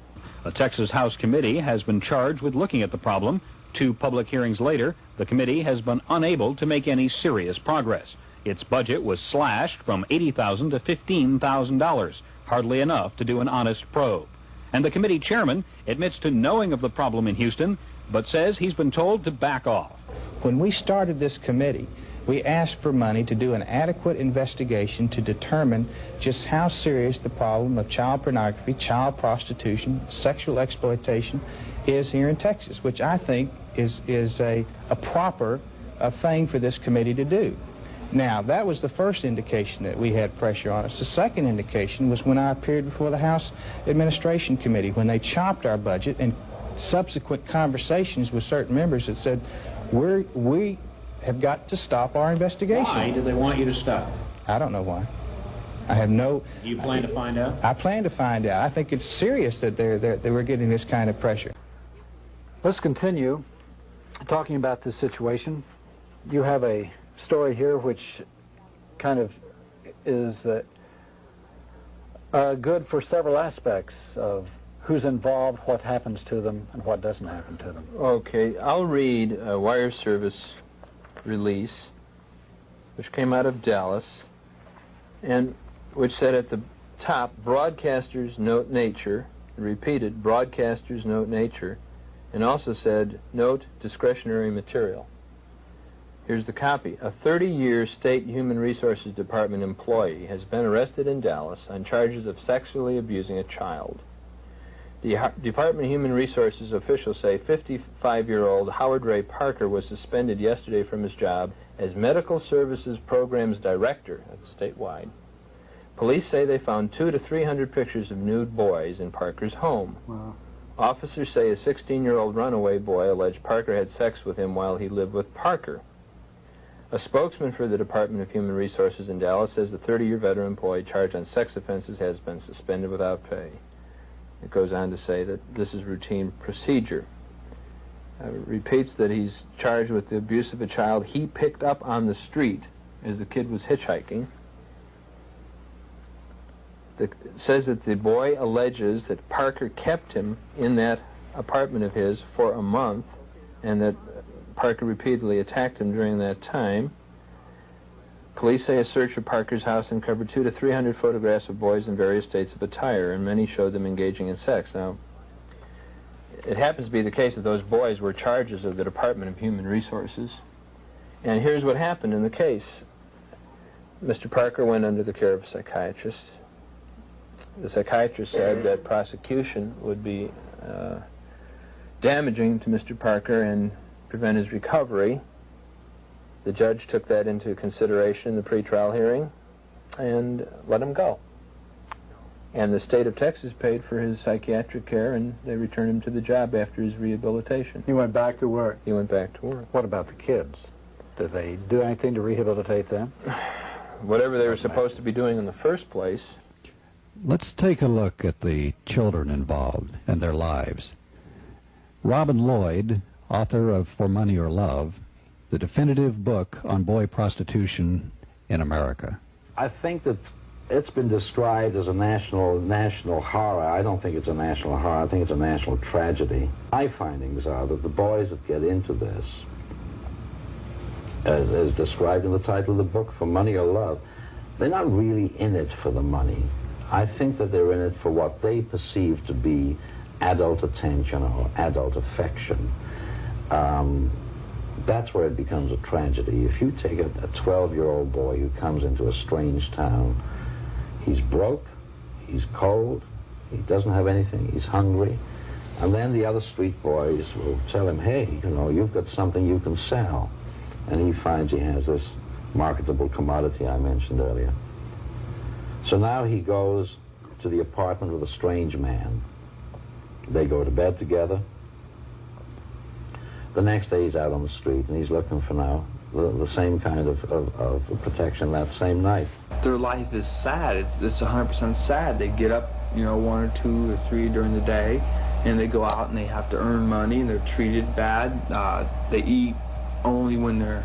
A Texas House committee has been charged with looking at the problem. 2 public hearings later, the committee has been unable to make any serious progress. Its budget was slashed from $80,000 to $15,000, hardly enough to do an honest probe. And the committee chairman admits to knowing of the problem in Houston, but says he's been told to back off. When we started this committee, we asked for money to do an adequate investigation to determine just how serious the problem of child pornography, child prostitution, sexual exploitation is here in Texas, which I think is a proper thing for this committee to do. Now, that was the first indication that we had pressure on us. The second indication was when I appeared before the House Administration Committee, when they chopped our budget, and subsequent conversations with certain members that said, we have got to stop our investigation. Why do they want you to stop? I don't know why. I have no... Do you plan to find out? I plan to find out. I think it's serious that they were getting this kind of pressure. Let's continue talking about this situation. You have a story here which kind of is good for several aspects of who's involved, what happens to them, and what doesn't happen to them. Okay, I'll read a wire service release which came out of Dallas, and which said at the top, broadcasters note nature, repeated, broadcasters note nature, and also said, note discretionary material. Here's the copy. A 30-year State Human Resources Department employee has been arrested in Dallas on charges of sexually abusing a child. The Department of Human Resources officials say 55-year-old Howard Ray Parker was suspended yesterday from his job as Medical Services Programs Director, that's statewide. Police say they found 200 to 300 pictures of nude boys in Parker's home. Wow. Officers say a 16-year-old runaway boy alleged Parker had sex with him while he lived with Parker. A spokesman for the Department of Human Resources in Dallas says the 30-year veteran employee charged on sex offenses has been suspended without pay. It goes on to say that this is routine procedure. repeats that he's charged with the abuse of a child he picked up on the street as the kid was hitchhiking. Says that the boy alleges that Parker kept him in that apartment of his for a month, and that Parker repeatedly attacked him during that time. Police say a search of Parker's house uncovered 200 to 300 photographs of boys in various states of attire, and many showed them engaging in sex. Now, it happens to be the case that those boys were charges of the Department of Human Resources. And here's what happened in the case. Mr. Parker went under the care of a psychiatrist. The psychiatrist said that prosecution would be damaging to Mr. Parker and prevent his recovery. The judge took that into consideration in the pretrial hearing and let him go. And the state of Texas paid for his psychiatric care, and they returned him to the job after his rehabilitation. He went back to work. He went back to work. What about the kids? Did they do anything to rehabilitate them? Whatever they were supposed to be doing in the first place. Let's take a look at the children involved and their lives. Robin Lloyd, author of For Money or Love, the definitive book on boy prostitution in America. I think that it's been described as a national horror. I don't think it's a national horror. I think it's a national tragedy. My findings are that the boys that get into this, as described in the title of the book, For Money or Love, they're not really in it for the money. I think that they're in it for what they perceive to be adult attention or adult affection. That's where it becomes a tragedy. If you take a 12-year-old boy who comes into a strange town, he's broke, he's cold, he doesn't have anything, he's hungry, and then the other street boys will tell him, hey, you know, you've got something you can sell. And he finds he has this marketable commodity I mentioned earlier. So now he goes to the apartment with a strange man. They go to bed together. The next day he's out on the street, and he's looking for now the same kind of protection that same night. Their life is sad. It's 100% sad. They get up, you know, 1 or 2 or 3 during the day, and they go out and they have to earn money, and they're treated bad. They eat only when they're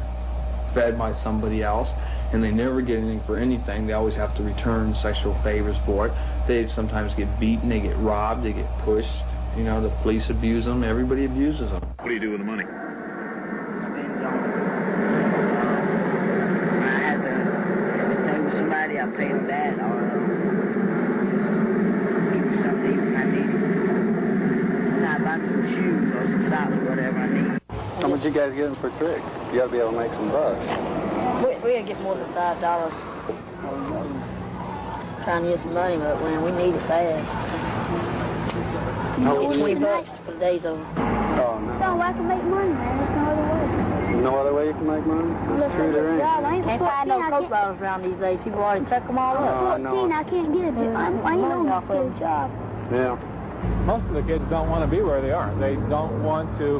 fed by somebody else, and they never get anything for anything. They always have to return sexual favors for it. They sometimes get beaten, they get robbed, they get pushed. You know, the police abuse them, everybody abuses them. What do you do with the money? Spend it on. When I have to stay with somebody, I pay them that, or just give me something to eat when I need it. And I buy me some shoes or some socks or whatever I need. How much you guys getting for tricks? You gotta be able to make some bucks. We gotta get more than $5. Trying to get some money, but when we need it bad. $20 for the day's over. Oh, no. So I can make money, man. There's no other way. No other way you can make money? That's true, there ain't. Can't find no coke bottles around these days. People already took them all up. 14, I can't get a job. I ain't gonna get a job. Yeah. Most of the kids don't want to be where they are. They don't want to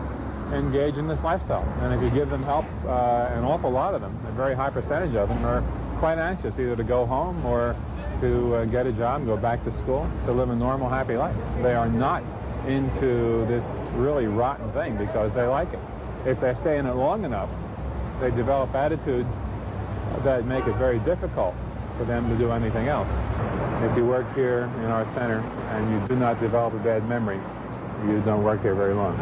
engage in this lifestyle. And if you give them help, an awful lot of them, a very high percentage of them, are quite anxious either to go home or to get a job, go back to school, to live a normal, happy life. They are not into this really rotten thing because they like it. If they stay in it long enough, they develop attitudes that make it very difficult for them to do anything else. If you work here in our center and you do not develop a bad memory, you don't work here very long.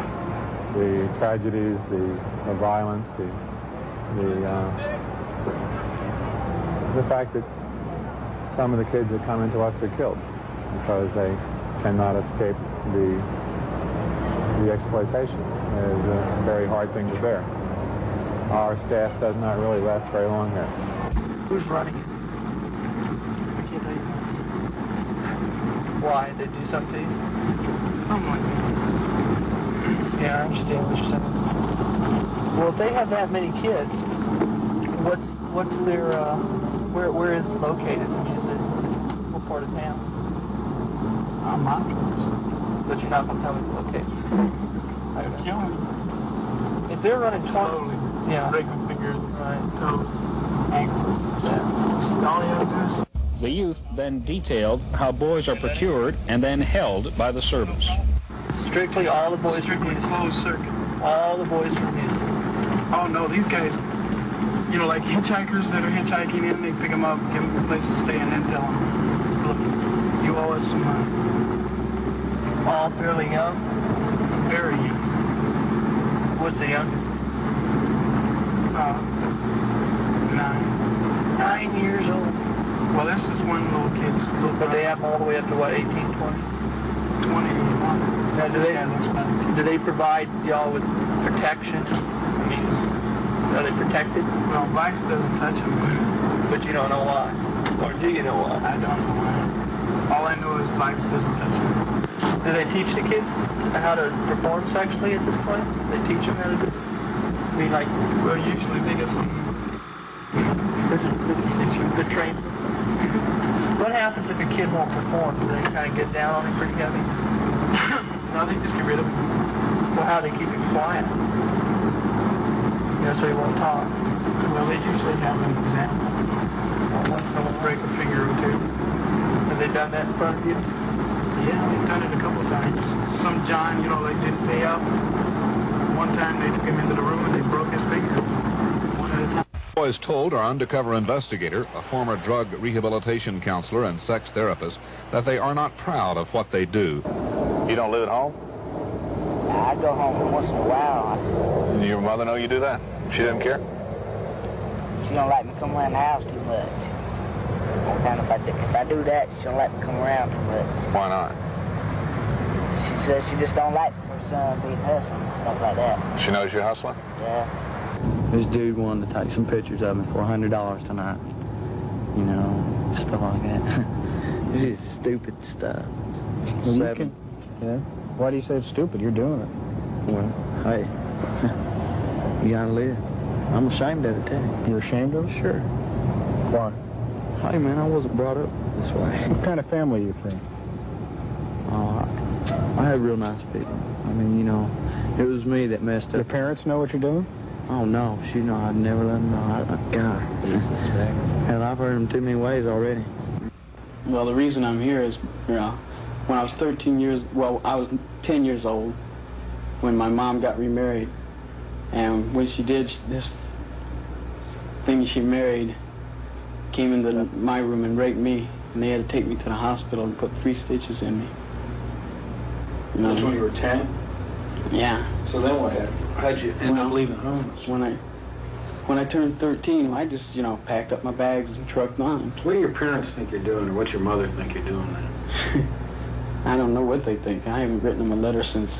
The tragedies, the violence, the fact that some of the kids that come into us are killed because they cannot escape the exploitation is a very hard thing to bear. Our staff does not really last very long here. Who's running it? I can't tell you. Why? They do something to you? Something like that. Yeah, I understand what you're saying. Well, if they have that many kids, what's their where is it located? Is it what part of town? I'm not. But you're not gonna tell me the location. I would kill him. If they're running slowly, yeah, breaking fingers, right, toes, ankles, yeah. All you have to do is. The youth then detailed how boys are procured and then held by the service. Strictly all the boys are closed circuit. All the boys from Houston. Oh no, these guys, you know, like hitchhikers that are hitchhiking in, they pick them up, give them a place to stay, and then tell them, look, you owe us some money. All fairly young? Very young. What's the youngest? 9 years old. Well, this is one little kid's little But they have all the way up to what, 18, 20? 21. Now, do they provide y'all with protection? I mean, are they protected? Well, Vice doesn't touch them. But you don't know why? Or do you know why? I don't know why. All I know is Vice doesn't touch them. Do they teach the kids how to perform sexually at this place? They teach them how to do it? I mean, like... Well, usually they get some... The train. What happens if a kid won't perform? Do they kind of get down on him pretty heavy? No, they just get rid of him. Well, how do they keep him quiet? You know, so he won't talk. Well, they usually have an example. Once in a while, break a finger or two. Have they done that in front of you? Yeah, they've done it a couple of times. Some John, you know, like didn't pay up. One time they took him into the room and they broke his finger. One at a time. Boys told our undercover investigator, a former drug rehabilitation counselor and sex therapist, that they are not proud of what they do. You don't live at home? I go home once in a while. And your mother know you do that? She doesn't care? She don't like me come around the house too much. And if I do that, she don't like me come around too much. Why not? She says she just don't like her son being hustling and stuff like that. She knows you're hustling? Yeah. This dude wanted to take some pictures of me for $100 tonight. You know, stuff like that. It's just stupid stuff. Well, you can, yeah. Why do you say it's stupid? You're doing it. Well, hey, you gotta live. I'm ashamed of it, too. You're ashamed of it? Sure. Why? Hey, man, I wasn't brought up this way. What kind of family are you from? I had real nice people. I mean, you know, it was me that messed up. Your parents know what you're doing? Oh, no. She know I'd never let them know. God. Hell, I've heard them too many ways already. Well, the reason I'm here is, you know, when I was 13 years, well, I was 10 years old when my mom got remarried. And when she did, this thing she married came into my room and raped me. And they had to take me to the hospital and put 3 stitches in me. You know, that's when you were 10? Yeah. So then what happened? How'd you end up leaving home? When I turned 13, I just, you know, packed up my bags and trucked on. What do your parents think you're doing, or what's your mother think you're doing then? I don't know what they think. I haven't written them a letter since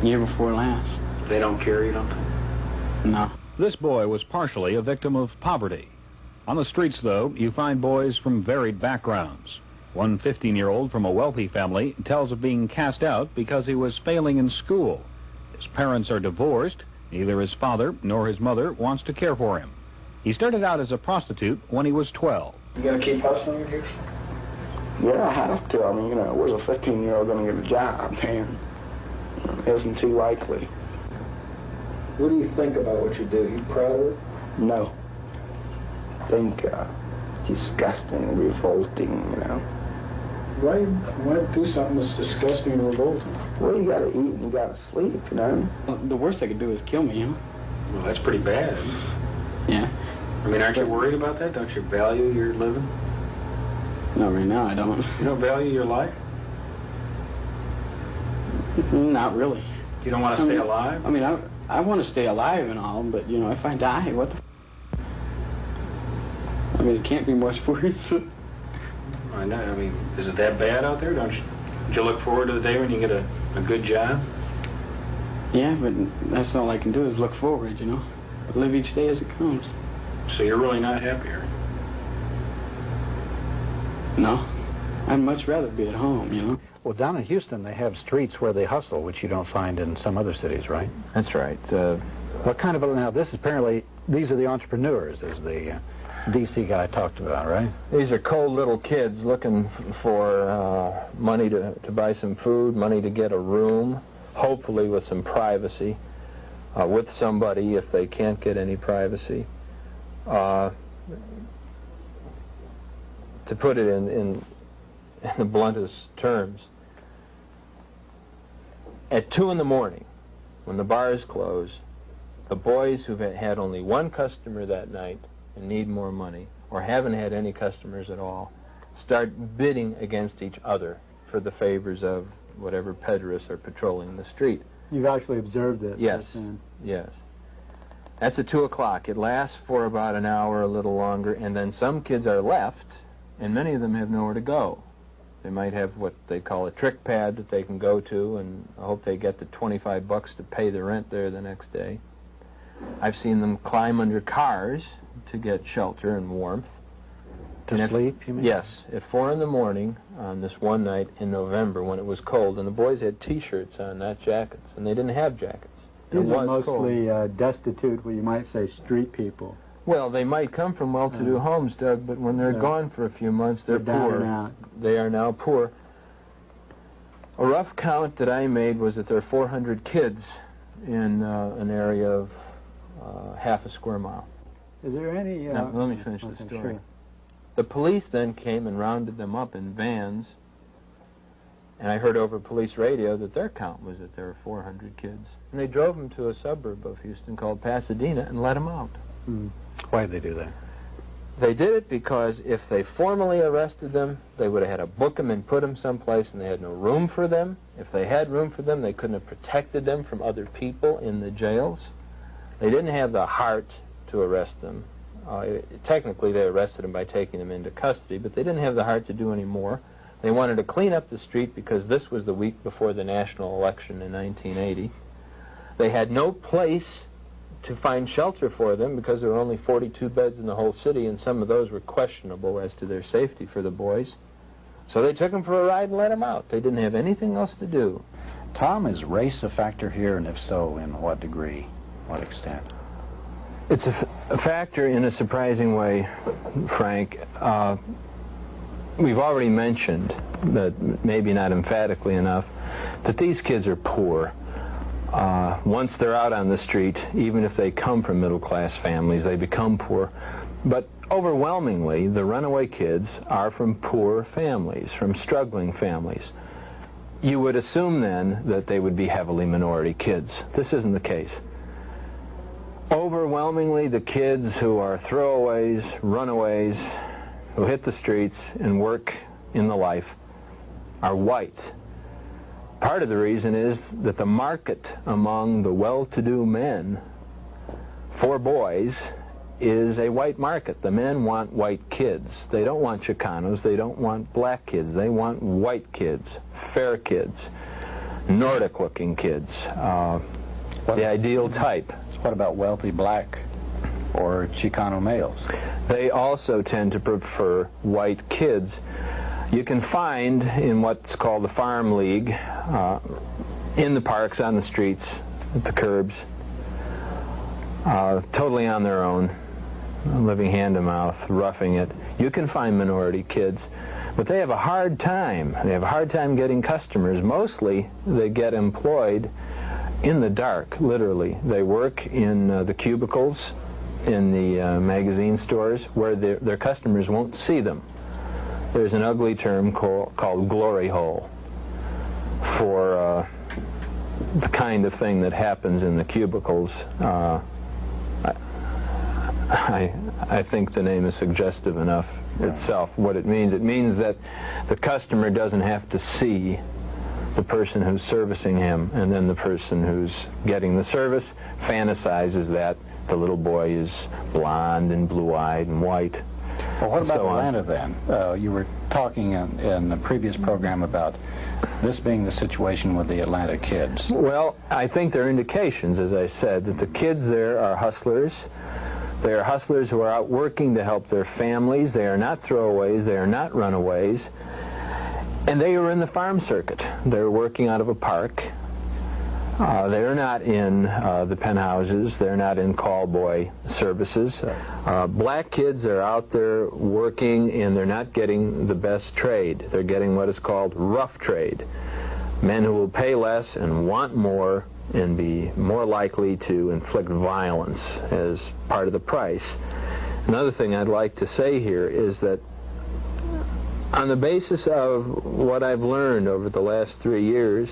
year before last. They don't care, you don't think? No. This boy was partially a victim of poverty. On the streets, though, you find boys from varied backgrounds. One 15-year-old from a wealthy family tells of being cast out because he was failing in school. His parents are divorced. Neither his father nor his mother wants to care for him. He started out as a prostitute when he was 12. You gotta keep hustling with yours? Yeah, I have to. I mean, you know, where's a 15-year-old going to get a job, man? It isn't too likely. What do you think about what you do? You proud of it? No. I think disgusting, revolting, you know. Why do something that's disgusting and revolting? Well, you gotta eat and you gotta sleep, you know. The worst they could do is kill me, you know. Well, that's pretty bad. Yeah. I mean, aren't you worried about that? Don't you value your living? No, right now I don't. You don't value your life? Not really. You don't want to stay alive? I mean, I want to stay alive and all, but, you know, if I die, what the I mean, it can't be much worse. I know. I mean, is it that bad out there? Don't you look forward to the day when you get a good job? Yeah, but that's all I can do is look forward, you know. Live each day as it comes. So you're really not happy, are you? No. I'd much rather be at home, you know. Well, down in Houston, they have streets where they hustle, which you don't find in some other cities, right? That's right. What kind of now? This is apparently these are the entrepreneurs, as the D.C. guy talked about, right? These are cold little kids looking for money to buy some food, money to get a room, hopefully with some privacy, with somebody if they can't get any privacy. To put it in the bluntest terms, At 2 in the morning, when the bars close, the boys who've had only one customer that night and need more money, or haven't had any customers at all, start bidding against each other for the favors of whatever pederasts are patrolling the street. You've actually observed this? Yes, yes. That's at 2 o'clock. It lasts for about an hour, a little longer, and then some kids are left, and many of them have nowhere to go. They might have what they call a trick pad that they can go to, and I hope they get the $25 to pay the rent there the next day. I've seen them climb under cars to get shelter and warmth. To sleep, you mean? Yes, at 4 in the morning on this one night in November when it was cold, and the boys had T-shirts on, not jackets, and they didn't have jackets. These are mostly destitute, well, you might say street people. Well, they might come from well-to-do homes, Doug, but when they're gone for a few months, they're poor. Down and out. They are now poor. A rough count that I made was that there are 400 kids in an area of half a square mile. Is there any... Now, let me finish the story. Sure. The police then came and rounded them up in vans, and I heard over police radio that their count was that there were 400 kids. And they drove them to a suburb of Houston called Pasadena and let them out. Why did they do that? They did it because if they formally arrested them, they would have had to book them and put them someplace, and they had no room for them. If they had room for them, they couldn't have protected them from other people in the jails. They didn't have the heart to arrest them. Technically, they arrested them by taking them into custody, but they didn't have the heart to do any more. They wanted to clean up the street because this was the week before the national election in 1980. They had no place to find shelter for them because there were only 42 beds in the whole city, and some of those were questionable as to their safety for the boys. So they took them for a ride and let them out. They didn't have anything else to do. Tom, is race a factor here, and if so, in what degree, what extent? It's a factor in a surprising way, Frank. We've already mentioned, but maybe not emphatically enough, that these kids are poor. Once they're out on the street, even if they come from middle-class families, they become poor. But overwhelmingly, the runaway kids are from poor families, from struggling families. You would assume then that they would be heavily minority kids. This isn't the case. Overwhelmingly, the kids who are throwaways, runaways, who hit the streets and work in the life are white. Part of the reason is that the market among the well-to-do men for boys is a white market. The men want white kids. They don't want Chicanos. They don't want black kids. They want white kids, fair kids, Nordic-looking kids, the ideal type. What about wealthy black or Chicano males? They also tend to prefer white kids. You can find in what's called the Farm League, in the parks, on the streets, at the curbs, totally on their own, living hand-to-mouth, roughing it. You can find minority kids, but they have a hard time. They have a hard time getting customers. Mostly they get employed in the dark, literally. They work in the cubicles in the magazine stores where their customers won't see them. There's an ugly term called glory hole for the kind of thing that happens in the cubicles. I think the name is suggestive enough itself. What it means that the customer doesn't have to see the person who's servicing him, and then the person who's getting the service fantasizes that the little boy is blonde and blue-eyed and white. Well, what about Atlanta then? You were talking in the previous program about this being the situation with the Atlanta kids. Well, I think there are indications, as I said, that the kids there are hustlers. They are hustlers who are out working to help their families. They are not throwaways. They are not runaways. And they are in the farm circuit. They're working out of a park. They're not in the penthouses. They're not in call boy services. Black kids are out there working, and they're not getting the best trade. They're getting what is called rough trade. Men who will pay less and want more and be more likely to inflict violence as part of the price. Another thing I'd like to say here is that on the basis of what I've learned over the last 3 years,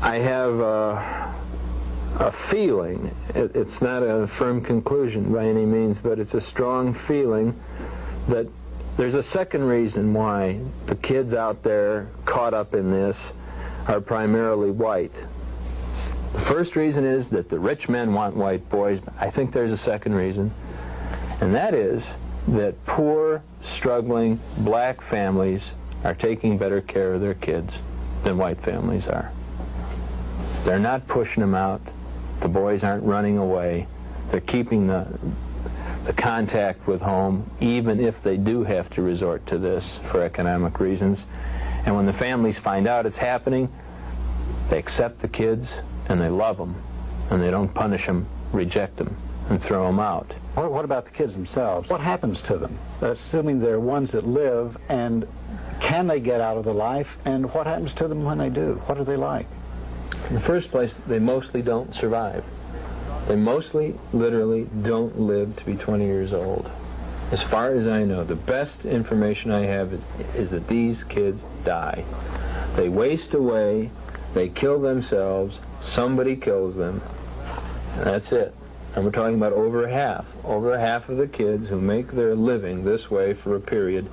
I have a feeling, it's not a firm conclusion by any means, but it's a strong feeling that there's a second reason why the kids out there caught up in this are primarily white. The first reason is that the rich men want white boys. I think there's a second reason, and that is that poor, struggling black families are taking better care of their kids than white families are. They're not pushing them out. The boys aren't running away. They're keeping the contact with home, even if they do have to resort to this for economic reasons. And when the families find out it's happening, they accept the kids and they love them, and they don't punish them, reject them, and throw them out. What about the kids themselves? What happens to them? Assuming they're ones that live, and can they get out of the life, and what happens to them when they do? What are they like? In the first place, they mostly don't survive. They mostly, literally, don't live to be 20 years old. As far as I know, the best information I have is that these kids die. They waste away, they kill themselves, somebody kills them, and that's it. And we're talking about over half. Over half of the kids who make their living this way for a period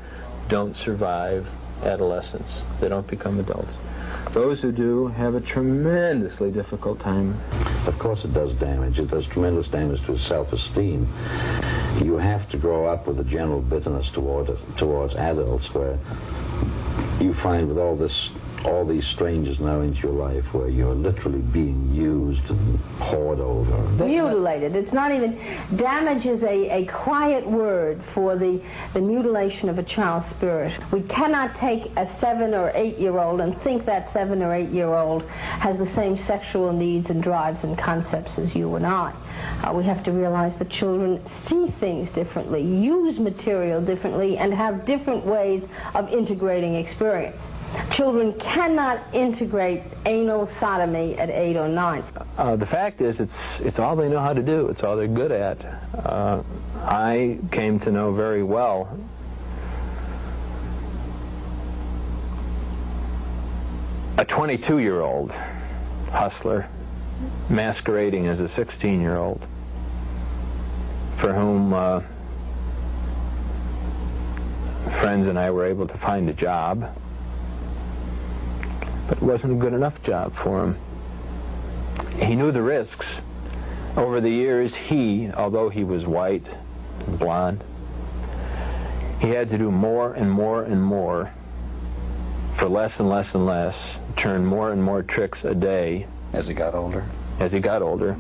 don't survive adolescence. They don't become adults. Those who do have a tremendously difficult time. Of course it does damage. It does tremendous damage to self-esteem. You have to grow up with a general bitterness towards adults, where you find with all these strangers now into your life, where you're literally being used and poured over. Mutilated. It's not even... Damage is a quiet word for the mutilation of a child's spirit. We cannot take a 7 or 8-year-old and think that 7 or 8-year-old has the same sexual needs and drives and concepts as you and I. We have to realize that children see things differently, use material differently, and have different ways of integrating experience. Children cannot integrate anal sodomy at 8 or 9. The fact is, it's all they know how to do. It's all they're good at. I came to know very well a 22-year-old hustler masquerading as a 16-year-old for whom friends and I were able to find a job. But it wasn't a good enough job for him. He knew the risks. Over the years, although he was white and blonde, he had to do more and more and more for less and less and less, turn more and more tricks a day. As he got older? As he got older.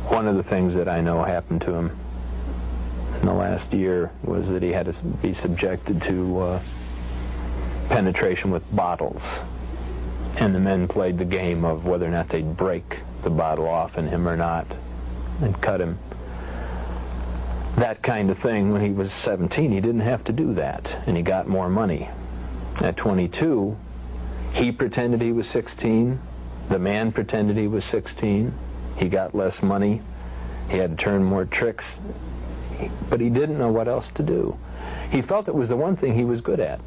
One of the things that I know happened to him in the last year was that he had to be subjected to penetration with bottles, and the men played the game of whether or not they'd break the bottle off in him or not and cut him. That kind of thing. When he was 17, he didn't have to do that, and he got more money. At 22, he pretended he was 16, the man pretended he was 16, he got less money, he had to turn more tricks, but he didn't know what else to do. He felt it was the one thing he was good at.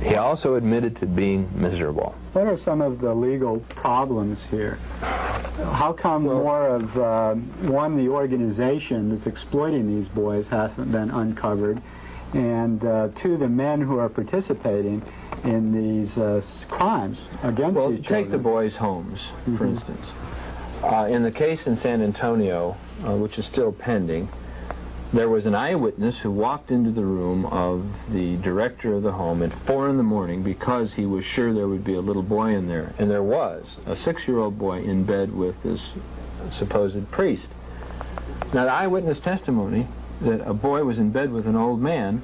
He also admitted to being miserable. What are some of the legal problems here? How come more of, the organization that's exploiting these boys hasn't been uncovered, and two, the men who are participating in these crimes against each other? Take the boys' homes, for instance. In the case in San Antonio, which is still pending, there was an eyewitness who walked into the room of the director of the home at 4 in the morning because he was sure there would be a little boy in there. And there was a 6-year-old boy in bed with this supposed priest. Now, the eyewitness testimony that a boy was in bed with an old man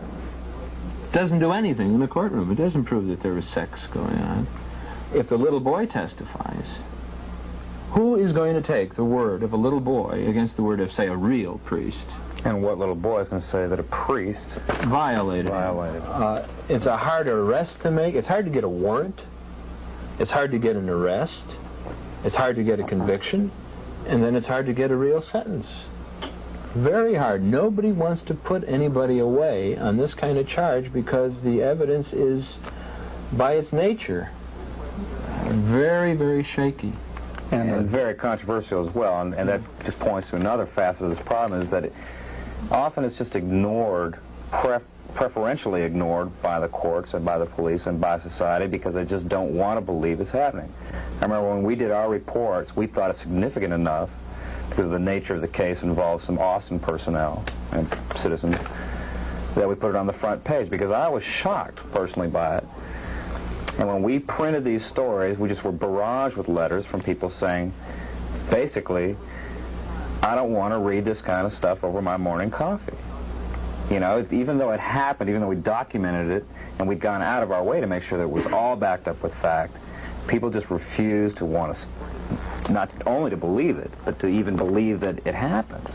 doesn't do anything in the courtroom. It doesn't prove that there was sex going on. If the little boy testifies, who is going to take the word of a little boy against the word of, say, a real priest? And what little boy is going to say that a priest violated? It's a hard arrest to make. It's hard to get a warrant. It's hard to get an arrest. It's hard to get a conviction. And then it's hard to get a real sentence. Very hard. Nobody wants to put anybody away on this kind of charge because the evidence is, by its nature, very, very shaky. And very controversial as well, and that just points to another facet of this problem, is that often it's just ignored, preferentially ignored by the courts and by the police and by society because they just don't want to believe it's happening. I remember when we did our reports, we thought it significant enough because of the nature of the case involved some Austin personnel and citizens that we put it on the front page because I was shocked personally by it. And when we printed these stories, we just were barraged with letters from people saying, basically, I don't want to read this kind of stuff over my morning coffee. You know, even though it happened, even though we documented it, and we'd gone out of our way to make sure that it was all backed up with fact, people just refused to want to, not only to believe it, but to even believe that it happens.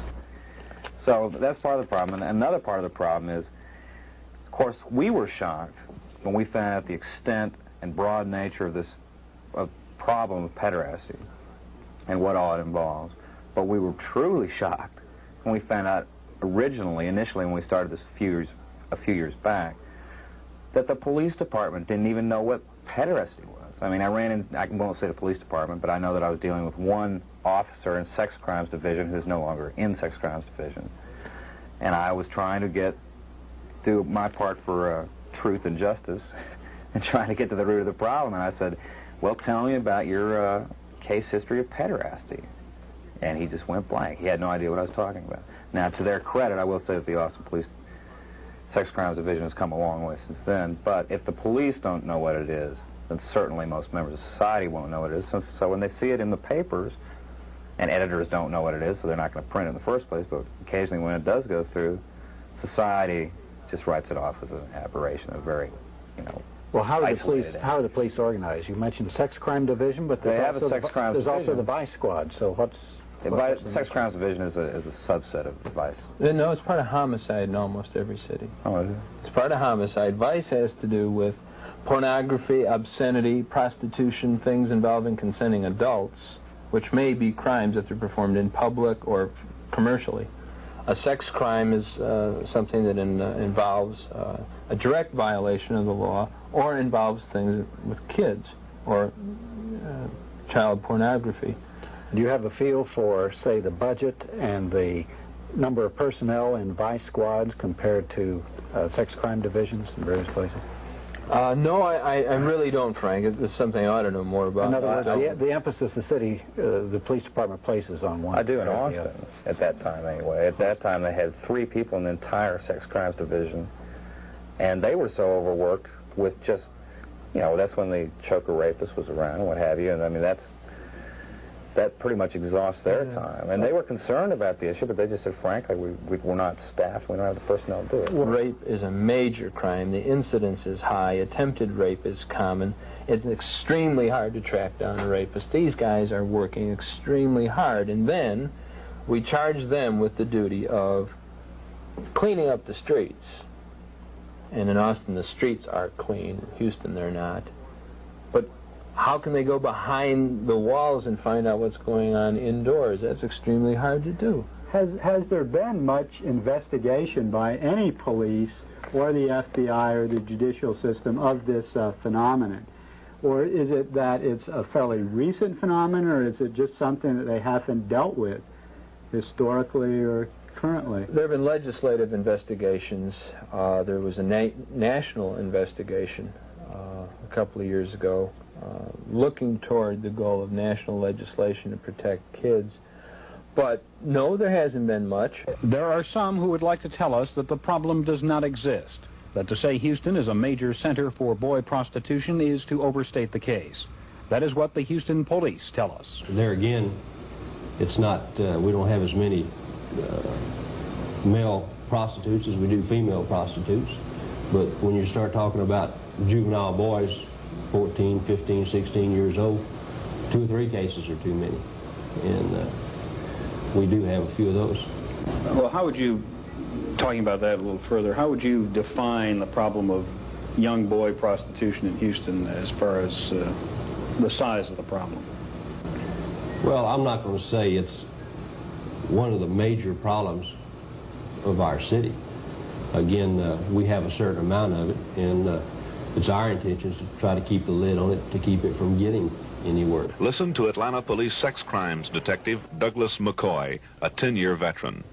So that's part of the problem. And another part of the problem is, of course, we were shocked when we found out the extent and broad nature of this problem of pederasty and what all it involves. But we were truly shocked when we found out initially when we started this a few years back, that the police department didn't even know what pederasty was. I mean, I won't say the police department, but I know that I was dealing with one officer in sex crimes division who's no longer in sex crimes division. And I was trying to do my part for truth and justice and trying to get to the root of the problem. And I said, well, tell me about your case history of pederasty. And he just went blank. He had no idea what I was talking about. Now, to their credit, I will say that the Austin Police Sex Crimes Division has come a long way since then. But if the police don't know what it is, then certainly most members of society won't know what it is. So when they see it in the papers, and editors don't know what it is, so they're not going to print it in the first place, but occasionally when it does go through, society just writes it off as an aberration, a very, well, how are the police organized? You mentioned sex crime division, but they have a sex crimes division. There's also the vice squad. So the sex crimes division is a subset of vice. No, it's part of homicide in almost every city. Oh, is it? It's part of homicide. Vice has to do with pornography, obscenity, prostitution, things involving consenting adults, which may be crimes if they're performed in public or commercially. A sex crime is something that involves a direct violation of the law or involves things with kids or child pornography. Do you have a feel for, say, the budget and the number of personnel in vice squads compared to sex crime divisions in various places? No, I really don't, Frank. It's something I ought to know more about. In other words, the emphasis the police department places on one. I do in Austin, at that time anyway. At that time they had 3 people in the entire sex crimes division, and they were so overworked with just, that's when the choker rapist was around and what have you, and I mean that pretty much exhausts their time. And they were concerned about the issue, but they just said, frankly, we're not staffed. We don't have the personnel to do it. Rape is a major crime. The incidence is high. Attempted rape is common. It's extremely hard to track down a rapist. These guys are working extremely hard. And then we charge them with the duty of cleaning up the streets. And in Austin, the streets are clean. In Houston, they're not. But how can they go behind the walls and find out what's going on indoors? That's extremely hard to do. Has there been much investigation by any police or the FBI or the judicial system of this phenomenon? Or is it that it's a fairly recent phenomenon, or is it just something that they haven't dealt with historically or currently? There have been legislative investigations. There was a national investigation a couple of years ago looking toward the goal of national legislation to protect kids. But no, there hasn't been much. There are some who would like to tell us that the problem does not exist, that to say Houston is a major center for boy prostitution is to overstate the case. That is what the Houston police tell us. There again, it's not, we don't have as many male prostitutes as we do female prostitutes, but when you start talking about juvenile boys, 14, 15, 16 years old, 2 or 3 cases are too many, and we do have a few of those. Well, how would you, talking about that a little further, how would you define the problem of young boy prostitution in Houston as far as the size of the problem? Well, I'm not going to say it's one of the major problems of our city. Again, we have a certain amount of it, and it's our intention to try to keep the lid on it, to keep it from getting any worse. Listen to Atlanta Police Sex Crimes Detective Douglas McCoy, a 10-year veteran.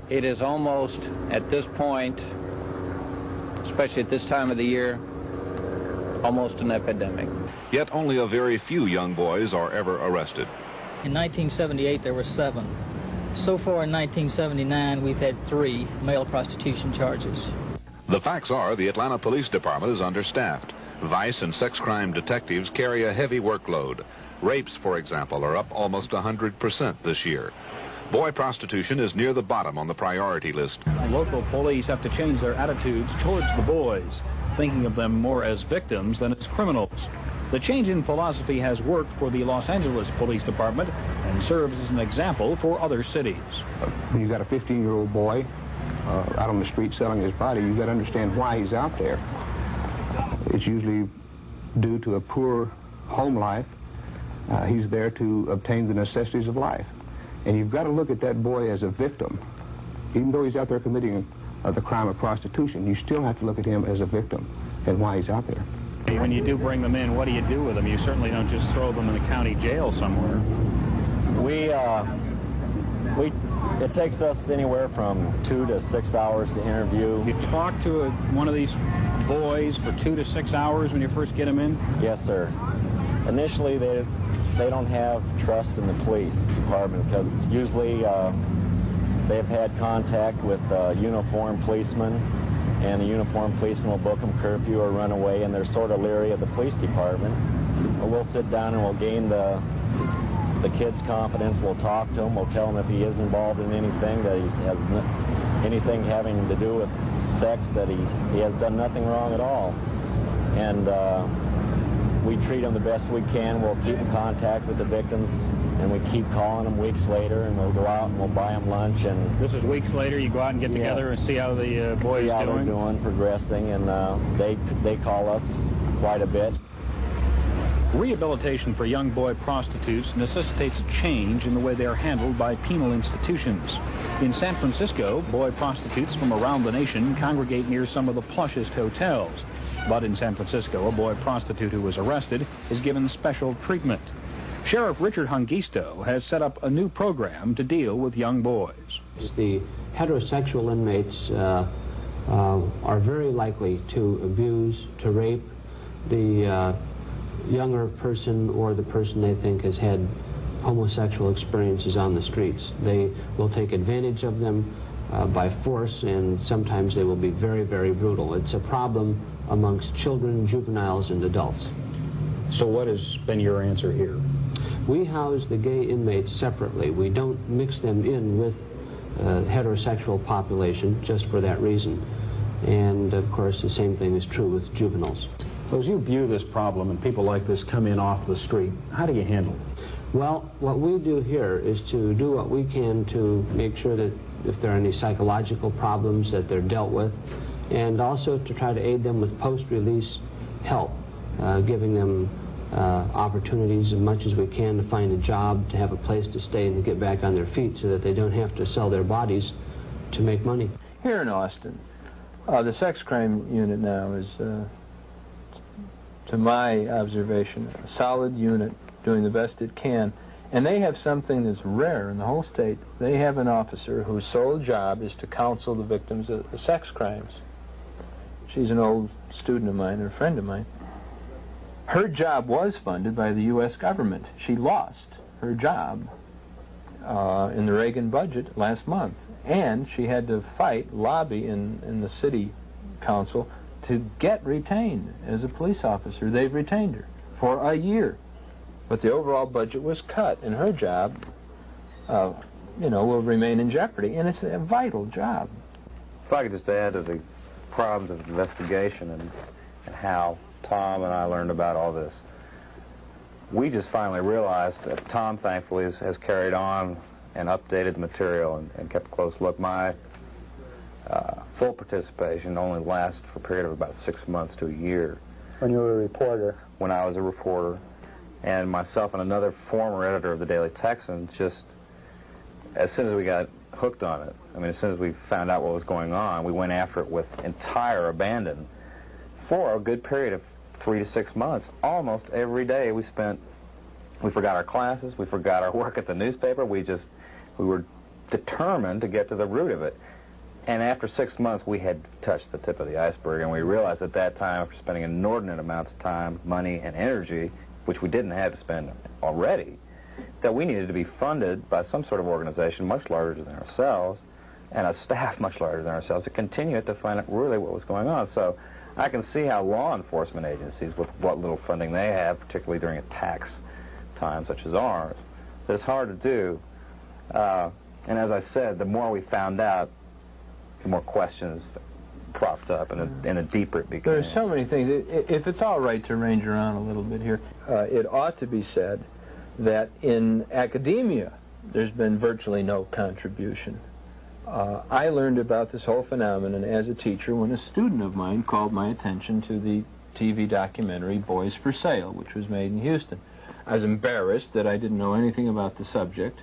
It is almost, at this point, especially at this time of the year, almost an epidemic. Yet only a very few young boys are ever arrested. In 1978, there were 7. So far in 1979, we've had 3 male prostitution charges. The facts are the Atlanta Police Department is understaffed. Vice and sex crime detectives carry a heavy workload. Rapes, for example, are up almost 100% this year. Boy prostitution is near the bottom on the priority list. Local police have to change their attitudes towards the boys, thinking of them more as victims than as criminals. The change in philosophy has worked for the Los Angeles Police Department and serves as an example for other cities. When you've got a 15-year-old boy out on the street selling his body, you've got to understand why he's out there. It's usually due to a poor home life. He's there to obtain the necessities of life. And you've got to look at that boy as a victim. Even though he's out there committing the crime of prostitution, you still have to look at him as a victim and why he's out there. When you do bring them in, what do you do with them? You certainly don't just throw them in the county jail somewhere. It takes us anywhere from 2 to 6 hours to interview. You talk to one of these boys for 2 to 6 hours when you first get them in? Yes, sir. Initially, they don't have trust in the police department because usually they've had contact with uniformed policemen, and the uniformed policeman will book them curfew or run away, and they're sort of leery of the police department. But we'll sit down and we'll gain the kid's confidence. We'll talk to him. We'll tell him if he is involved in anything, that he has anything having to do with sex, that he has done nothing wrong at all. And we treat them the best we can. We'll keep in contact with the victims, and we keep calling them weeks later, and we'll go out and we'll buy them lunch. And this is weeks later. You go out and get together and see how the boys see how doing. They're doing, progressing, and they call us quite a bit. Rehabilitation for young boy prostitutes necessitates a change in the way they are handled by penal institutions. In San Francisco, boy prostitutes from around the nation congregate near some of the plushest hotels. But in San Francisco, a boy prostitute who was arrested is given special treatment. Sheriff Richard Hungisto has set up a new program to deal with young boys. The heterosexual inmates are very likely to abuse, to rape the younger person or the person they think has had homosexual experiences on the streets. They will take advantage of them by force, and sometimes they will be very, very brutal. It's a problem amongst children, juveniles, and adults. So what has been your answer here? We house the gay inmates separately. We don't mix them in with heterosexual population just for that reason. And of course the same thing is true with juveniles. So as you view this problem and people like this come in off the street, how do you handle it? Well, what we do here is to do what we can to make sure that if there are any psychological problems that they're dealt with, and also to try to aid them with post-release help, giving them opportunities as much as we can to find a job, to have a place to stay, and to get back on their feet so that they don't have to sell their bodies to make money. Here in Austin, the sex crime unit now is, to my observation, a solid unit doing the best it can. And they have something that's rare in the whole state. They have an officer whose sole job is to counsel the victims of sex crimes. She's an old student of mine, or a friend of mine. Her job was funded by the U.S. government. She lost her job in the Reagan budget last month. And she had to lobby in the city council to get retained as a police officer. They've retained her for a year. But the overall budget was cut, and her job, will remain in jeopardy. And it's a vital job. If I could just add to the problems of investigation and how Tom and I learned about all this. We just finally realized that Tom, thankfully, has carried on and updated the material and kept a close look. My full participation only lasts for a period of about 6 months to a year. When you were a reporter? When I was a reporter. And myself and another former editor of the Daily Texan, just as soon as we got hooked on it, I mean, as soon as we found out what was going on, we went after it with entire abandon for a good period of 3 to 6 months. Almost every day we forgot our classes, we forgot our work at the newspaper, we were determined to get to the root of it. And after 6 months, we had touched the tip of the iceberg, and we realized at that time, after spending inordinate amounts of time, money, and energy, which we didn't have to spend already, that we needed to be funded by some sort of organization much larger than ourselves, and a staff much larger than ourselves, to continue it to find out really what was going on. So I can see how law enforcement agencies, with what little funding they have, particularly during a tax time such as ours, that it's hard to do. And as I said, the more we found out, the more questions propped up, and the deeper it became. There's so many things. If it's all right to range around a little bit here, it ought to be said that in academia, there's been virtually no contribution. I learned about this whole phenomenon as a teacher when a student of mine called my attention to the TV documentary Boys for Sale, which was made in Houston. I was embarrassed that I didn't know anything about the subject,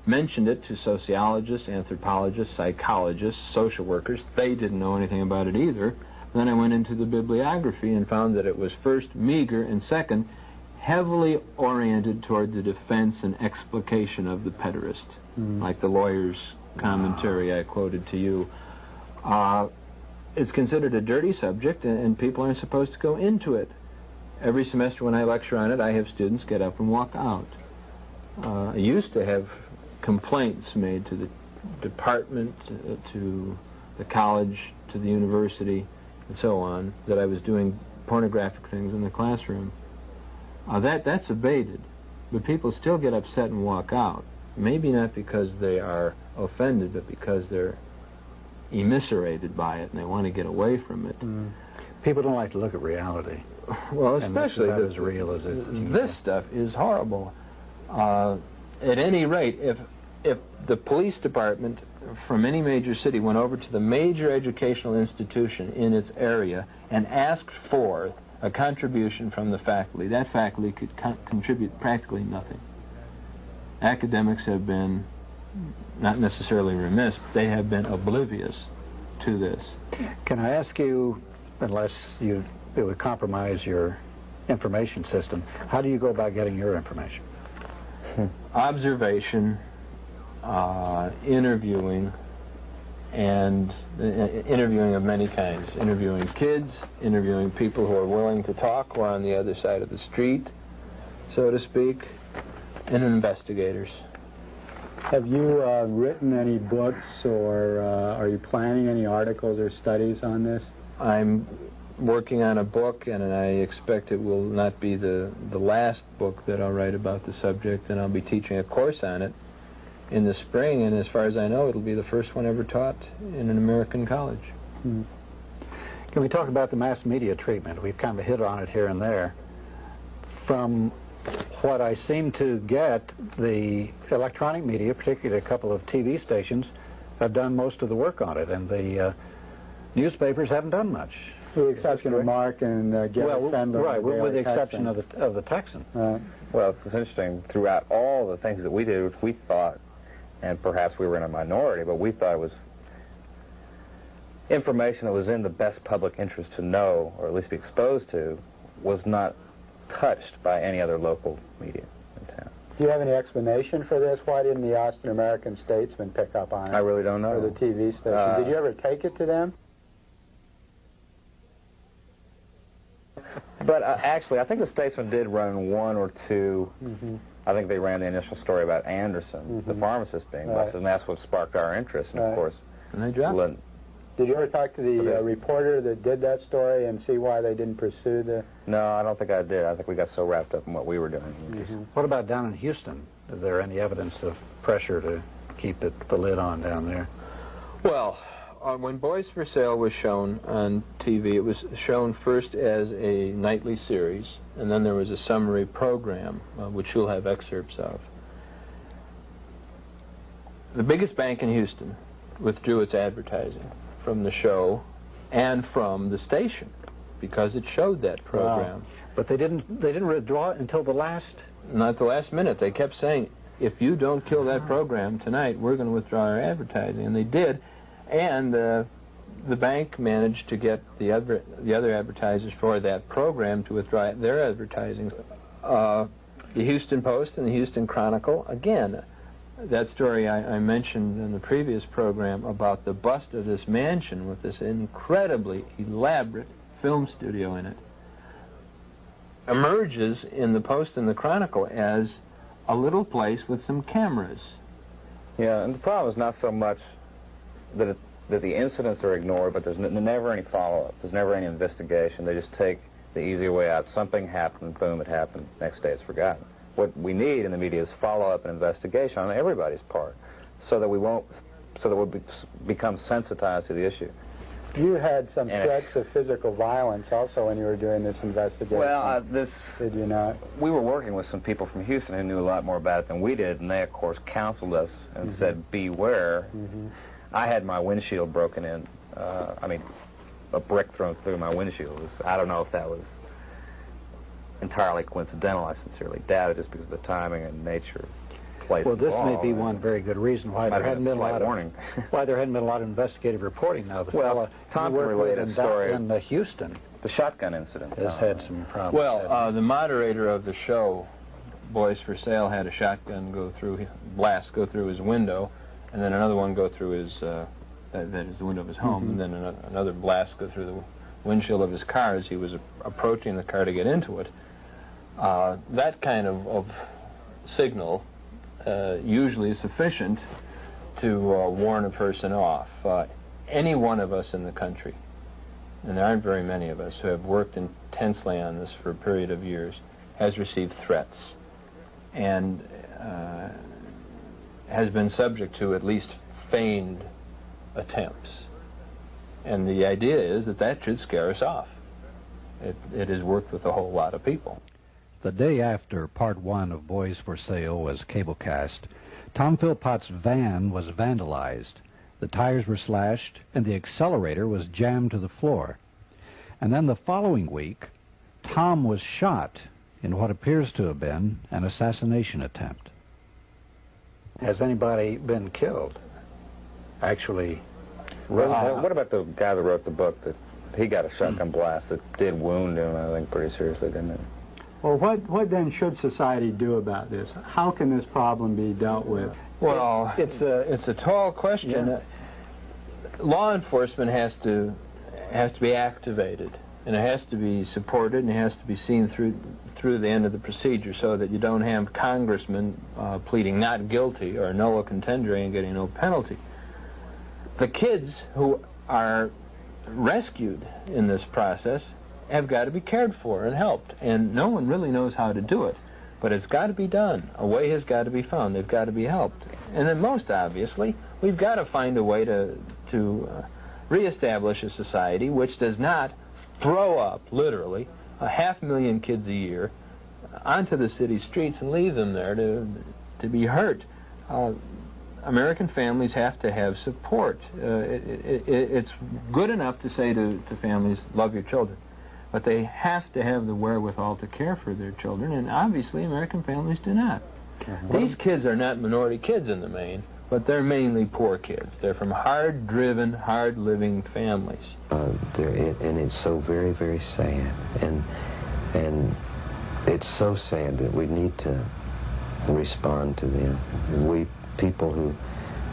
mentioned it to sociologists, anthropologists, psychologists, social workers. They didn't know anything about it either. Then I went into the bibliography and found that it was first meager, and second, heavily oriented toward the defense and explication of the pederast, like the lawyer's commentary I quoted to you. It's considered a dirty subject, and people aren't supposed to go into it. Every semester when I lecture on it, I have students get up and walk out. I used to have complaints made to the department, to the college, to the university, and so on, that I was doing pornographic things in the classroom. That's abated, but people still get upset and walk out. Maybe not because they are offended, but because they're eviscerated by it and they want to get away from it. People don't like to look at reality. Well, especially and this is as real as it. This stuff is horrible. At any rate, if the police department from any major city went over to the major educational institution in its area and asked for a contribution from the faculty, that faculty could contribute practically nothing. Academics have been not necessarily remiss, they have been oblivious to this. Can I ask you, unless it would compromise your information system, how do you go about getting your information? Observation, interviewing, and interviewing of many kinds. Interviewing kids, interviewing people who are willing to talk, who are on the other side of the street, so to speak, and investigators. Have you written any books, or are you planning any articles or studies on this? I'm working on a book, and I expect it will not be the last book that I'll write about the subject, and I'll be teaching a course on it in the spring, and as far as I know, it'll be the first one ever taught in an American college. Can we talk about the mass media treatment? We've kind of hit on it here and there. From what I seem to get, the electronic media, particularly a couple of TV stations, have done most of the work on it, and the newspapers haven't done much. With the exception of Mark and Gary Fendler. Right, with the exception of the Texan. Well, it's interesting. Throughout all the things that we did, which we thought, and perhaps we were in a minority, but we thought it was information that was in the best public interest to know, or at least be exposed to, was not touched by any other local media in town. Do you have any explanation for this? Why didn't the Austin American Statesman pick up on it? I really don't know. Or the TV station. Did you ever take it to them? But actually, I think the Statesman did run one or two. I think they ran the initial story about Anderson, the pharmacist being busted, and that's what sparked our interest. And of course, and they dropped it. Did you ever talk to the reporter that did that story and see why they didn't pursue the... No, I don't think I did. I think we got so wrapped up in what we were doing. What about down in Houston? Is there any evidence of pressure to keep the lid on down there? Well, when Boys for Sale was shown on TV, it was shown first as a nightly series, and then there was a summary program, which you'll have excerpts of. The biggest bank in Houston withdrew its advertising from the show and from the station because it showed that program. Wow. But they didn't withdraw it until the last... Not the last minute. They kept saying, if you don't kill that program tonight, we're going to withdraw our advertising. And they did, and the bank managed to get the other advertisers for that program to withdraw their advertising. The Houston Post and the Houston Chronicle, again, that story I mentioned in the previous program about the bust of this mansion with this incredibly elaborate film studio in it, emerges in the Post and the Chronicle as a little place with some cameras. Yeah, and the problem is not so much that the incidents are ignored, but there's never any follow-up. There's never any investigation. They just take the easy way out. Something happened, boom, it happened. Next day it's forgotten. What we need in the media is follow-up and investigation on everybody's part, so that we'll become sensitized to the issue. You had some threats of physical violence also when you were doing this investigation. Well, did you not? We were working with some people from Houston who knew a lot more about it than we did, and they, of course, counseled us and said, beware. I had my windshield broken in. I mean, a brick thrown through my windshield. I don't know if that was entirely coincidental. I sincerely doubt it, just because of the timing and nature of the place. Well, this may be one very good reason why there hadn't been a lot of investigative reporting. Now, well, Tom can relate a story in Houston. The shotgun incident has had some problems. Well, the moderator of the show, Boys for Sale, had a shotgun go through his window, and then another one go through his that is the window of his home, and then another blast go through the windshield of his car as he was approaching the car to get into it. That kind of signal usually is sufficient to warn a person off. Any one of us in the country, and there aren't very many of us who have worked intensely on this for a period of years, has received threats and has been subject to at least feigned attempts. And the idea is that should scare us off. It has worked with a whole lot of people. The day after Part 1 of Boys for Sale was cablecast, Tom Philpott's van was vandalized. The tires were slashed, and the accelerator was jammed to the floor. And then the following week, Tom was shot in what appears to have been an assassination attempt. Has anybody been killed? Actually, what about the guy that wrote the book that he got a shotgun blast that did wound him, I think, pretty seriously, didn't it? Well, what then should society do about this? How can this problem be dealt with? Well, it's a tall question. Yeah. Law enforcement has to be activated, and it has to be supported, and it has to be seen through the end of the procedure, so that you don't have congressmen pleading not guilty or nolo contendere and getting no penalty. The kids who are rescued in this process have got to be cared for and helped, and no one really knows how to do it, but it's got to be done. A way has got to be found. They've got to be helped. And then most obviously, we've got to find a way to reestablish a society which does not throw up, literally, 500,000 kids a year onto the city streets and leave them there to be hurt. American families have to have support. It's good enough to say to families, love your children, but they have to have the wherewithal to care for their children, and obviously American families do not. These kids are not minority kids in the main, but they're mainly poor kids. They're from hard-driven, hard-living families. And it's so very, very sad, and it's so sad that we need to respond to them. We people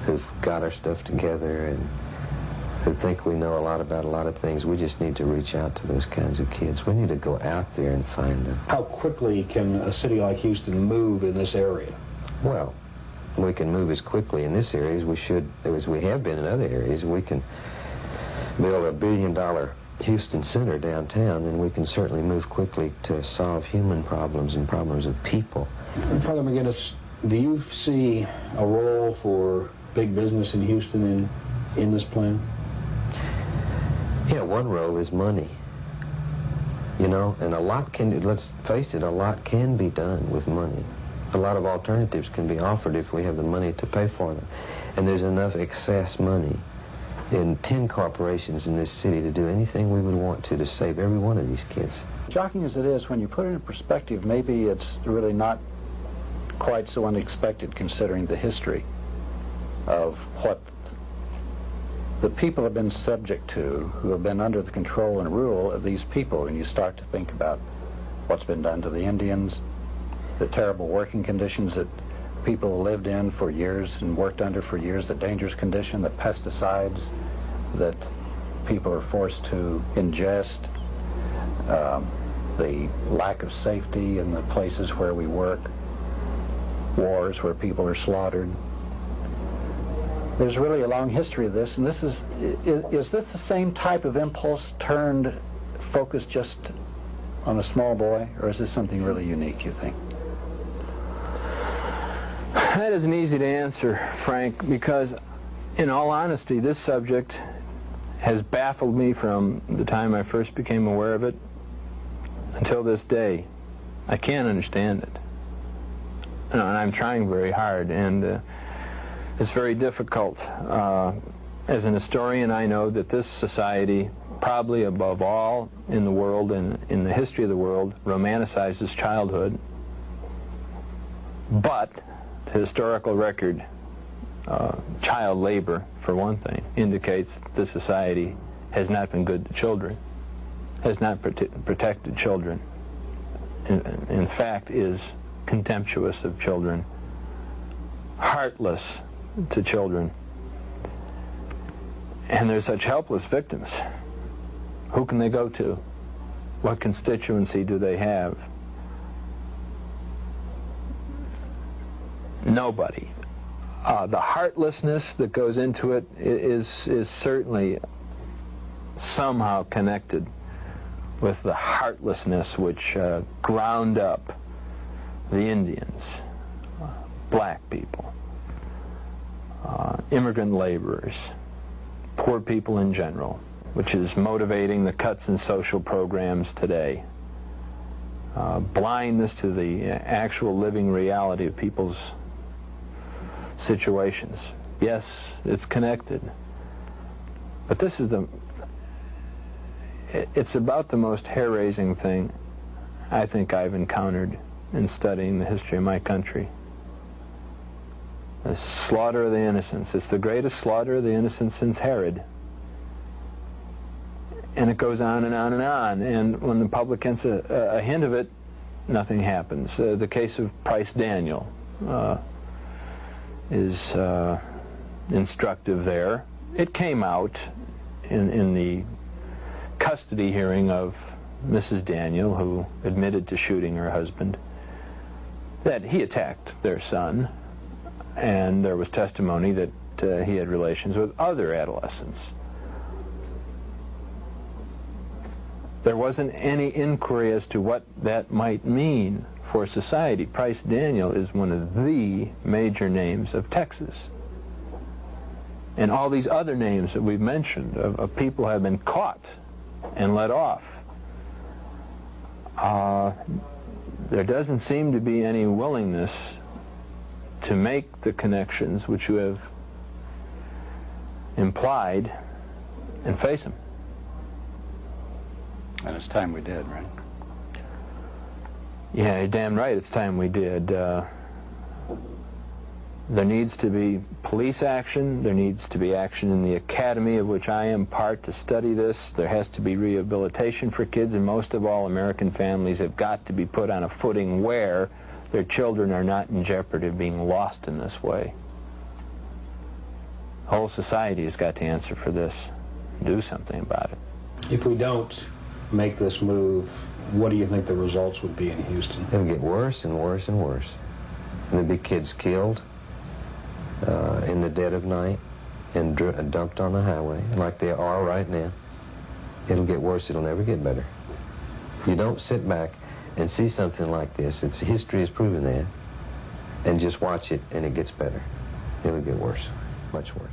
who've got our stuff together and who think we know a lot about a lot of things, we just need to reach out to those kinds of kids. We need to go out there and find them. How quickly can a city like Houston move in this area? Well, we can move as quickly in this area as we have been in other areas. We can build $1 billion Houston Center downtown, and we can certainly move quickly to solve human problems and problems of people. Father McGinnis, do you see a role for big business in Houston in this plan? Yeah, one role is money. You know, and let's face it, a lot can be done with money. A lot of alternatives can be offered if we have the money to pay for them. And there's enough excess money in 10 corporations in this city to do anything we would want to save every one of these kids. Shocking as it is, when you put it in perspective, maybe it's really not quite so unexpected considering the history of what the people have been subject to, who have been under the control and rule of these people. And you start to think about what's been done to the Indians, the terrible working conditions that people lived in for years and worked under for years, the dangerous condition, the pesticides that people are forced to ingest, the lack of safety in the places where we work, wars where people are slaughtered. There's really a long history of this, and this is this the same type of impulse turned focused just on a small boy, or is this something really unique, you think? That isn't easy to answer, Frank, because in all honesty, this subject has baffled me from the time I first became aware of it until this day. I can't understand it. And I'm trying very hard, and it's very difficult. As an historian, I know that this society, probably above all in the world and in the history of the world, romanticizes childhood. But the historical record, child labor, for one thing, indicates that this society has not been good to children, has not protected children. In fact, is contemptuous of children, heartless to children. And they're such helpless victims. Who can they go to? What constituency do they have? Nobody. The heartlessness that goes into it is certainly somehow connected with the heartlessness which ground up the Indians, black people, immigrant laborers, poor people in general, which is motivating the cuts in social programs today. Blindness to the actual living reality of people's situations. Yes, it's connected. But this is it's about the most hair-raising thing I think I've encountered in studying the history of my country. The slaughter of the innocents. It's the greatest slaughter of the innocents since Herod. And it goes on and on and on. And when the public gets a hint of it, nothing happens. The case of Price Daniel is instructive there. It came out in the custody hearing of Mrs. Daniel, who admitted to shooting her husband, that he attacked their son, and there was testimony that he had relations with other adolescents. There wasn't any inquiry as to what that might mean for society. Price Daniel is one of the major names of Texas. And all these other names that we've mentioned of people have been caught and let off. There doesn't seem to be any willingness to make the connections which you have implied and face them. And it's time we did, right? Yeah, you're damn right, it's time we did. There needs to be police action. There needs to be action in the academy of which I am part to study this. There has to be rehabilitation for kids, and most of all, American families have got to be put on a footing where their children are not in jeopardy of being lost in this way. The whole society has got to answer for this, do something about it. If we don't make this move, what do you think the results would be in Houston? It'll get worse and worse and worse. There'll be kids killed in the dead of night and dumped on the highway, like they are right now. It'll get worse. It'll never get better. You don't sit back and see something like this. History has proven that. And just watch it, and it gets better. It'll get worse, much worse.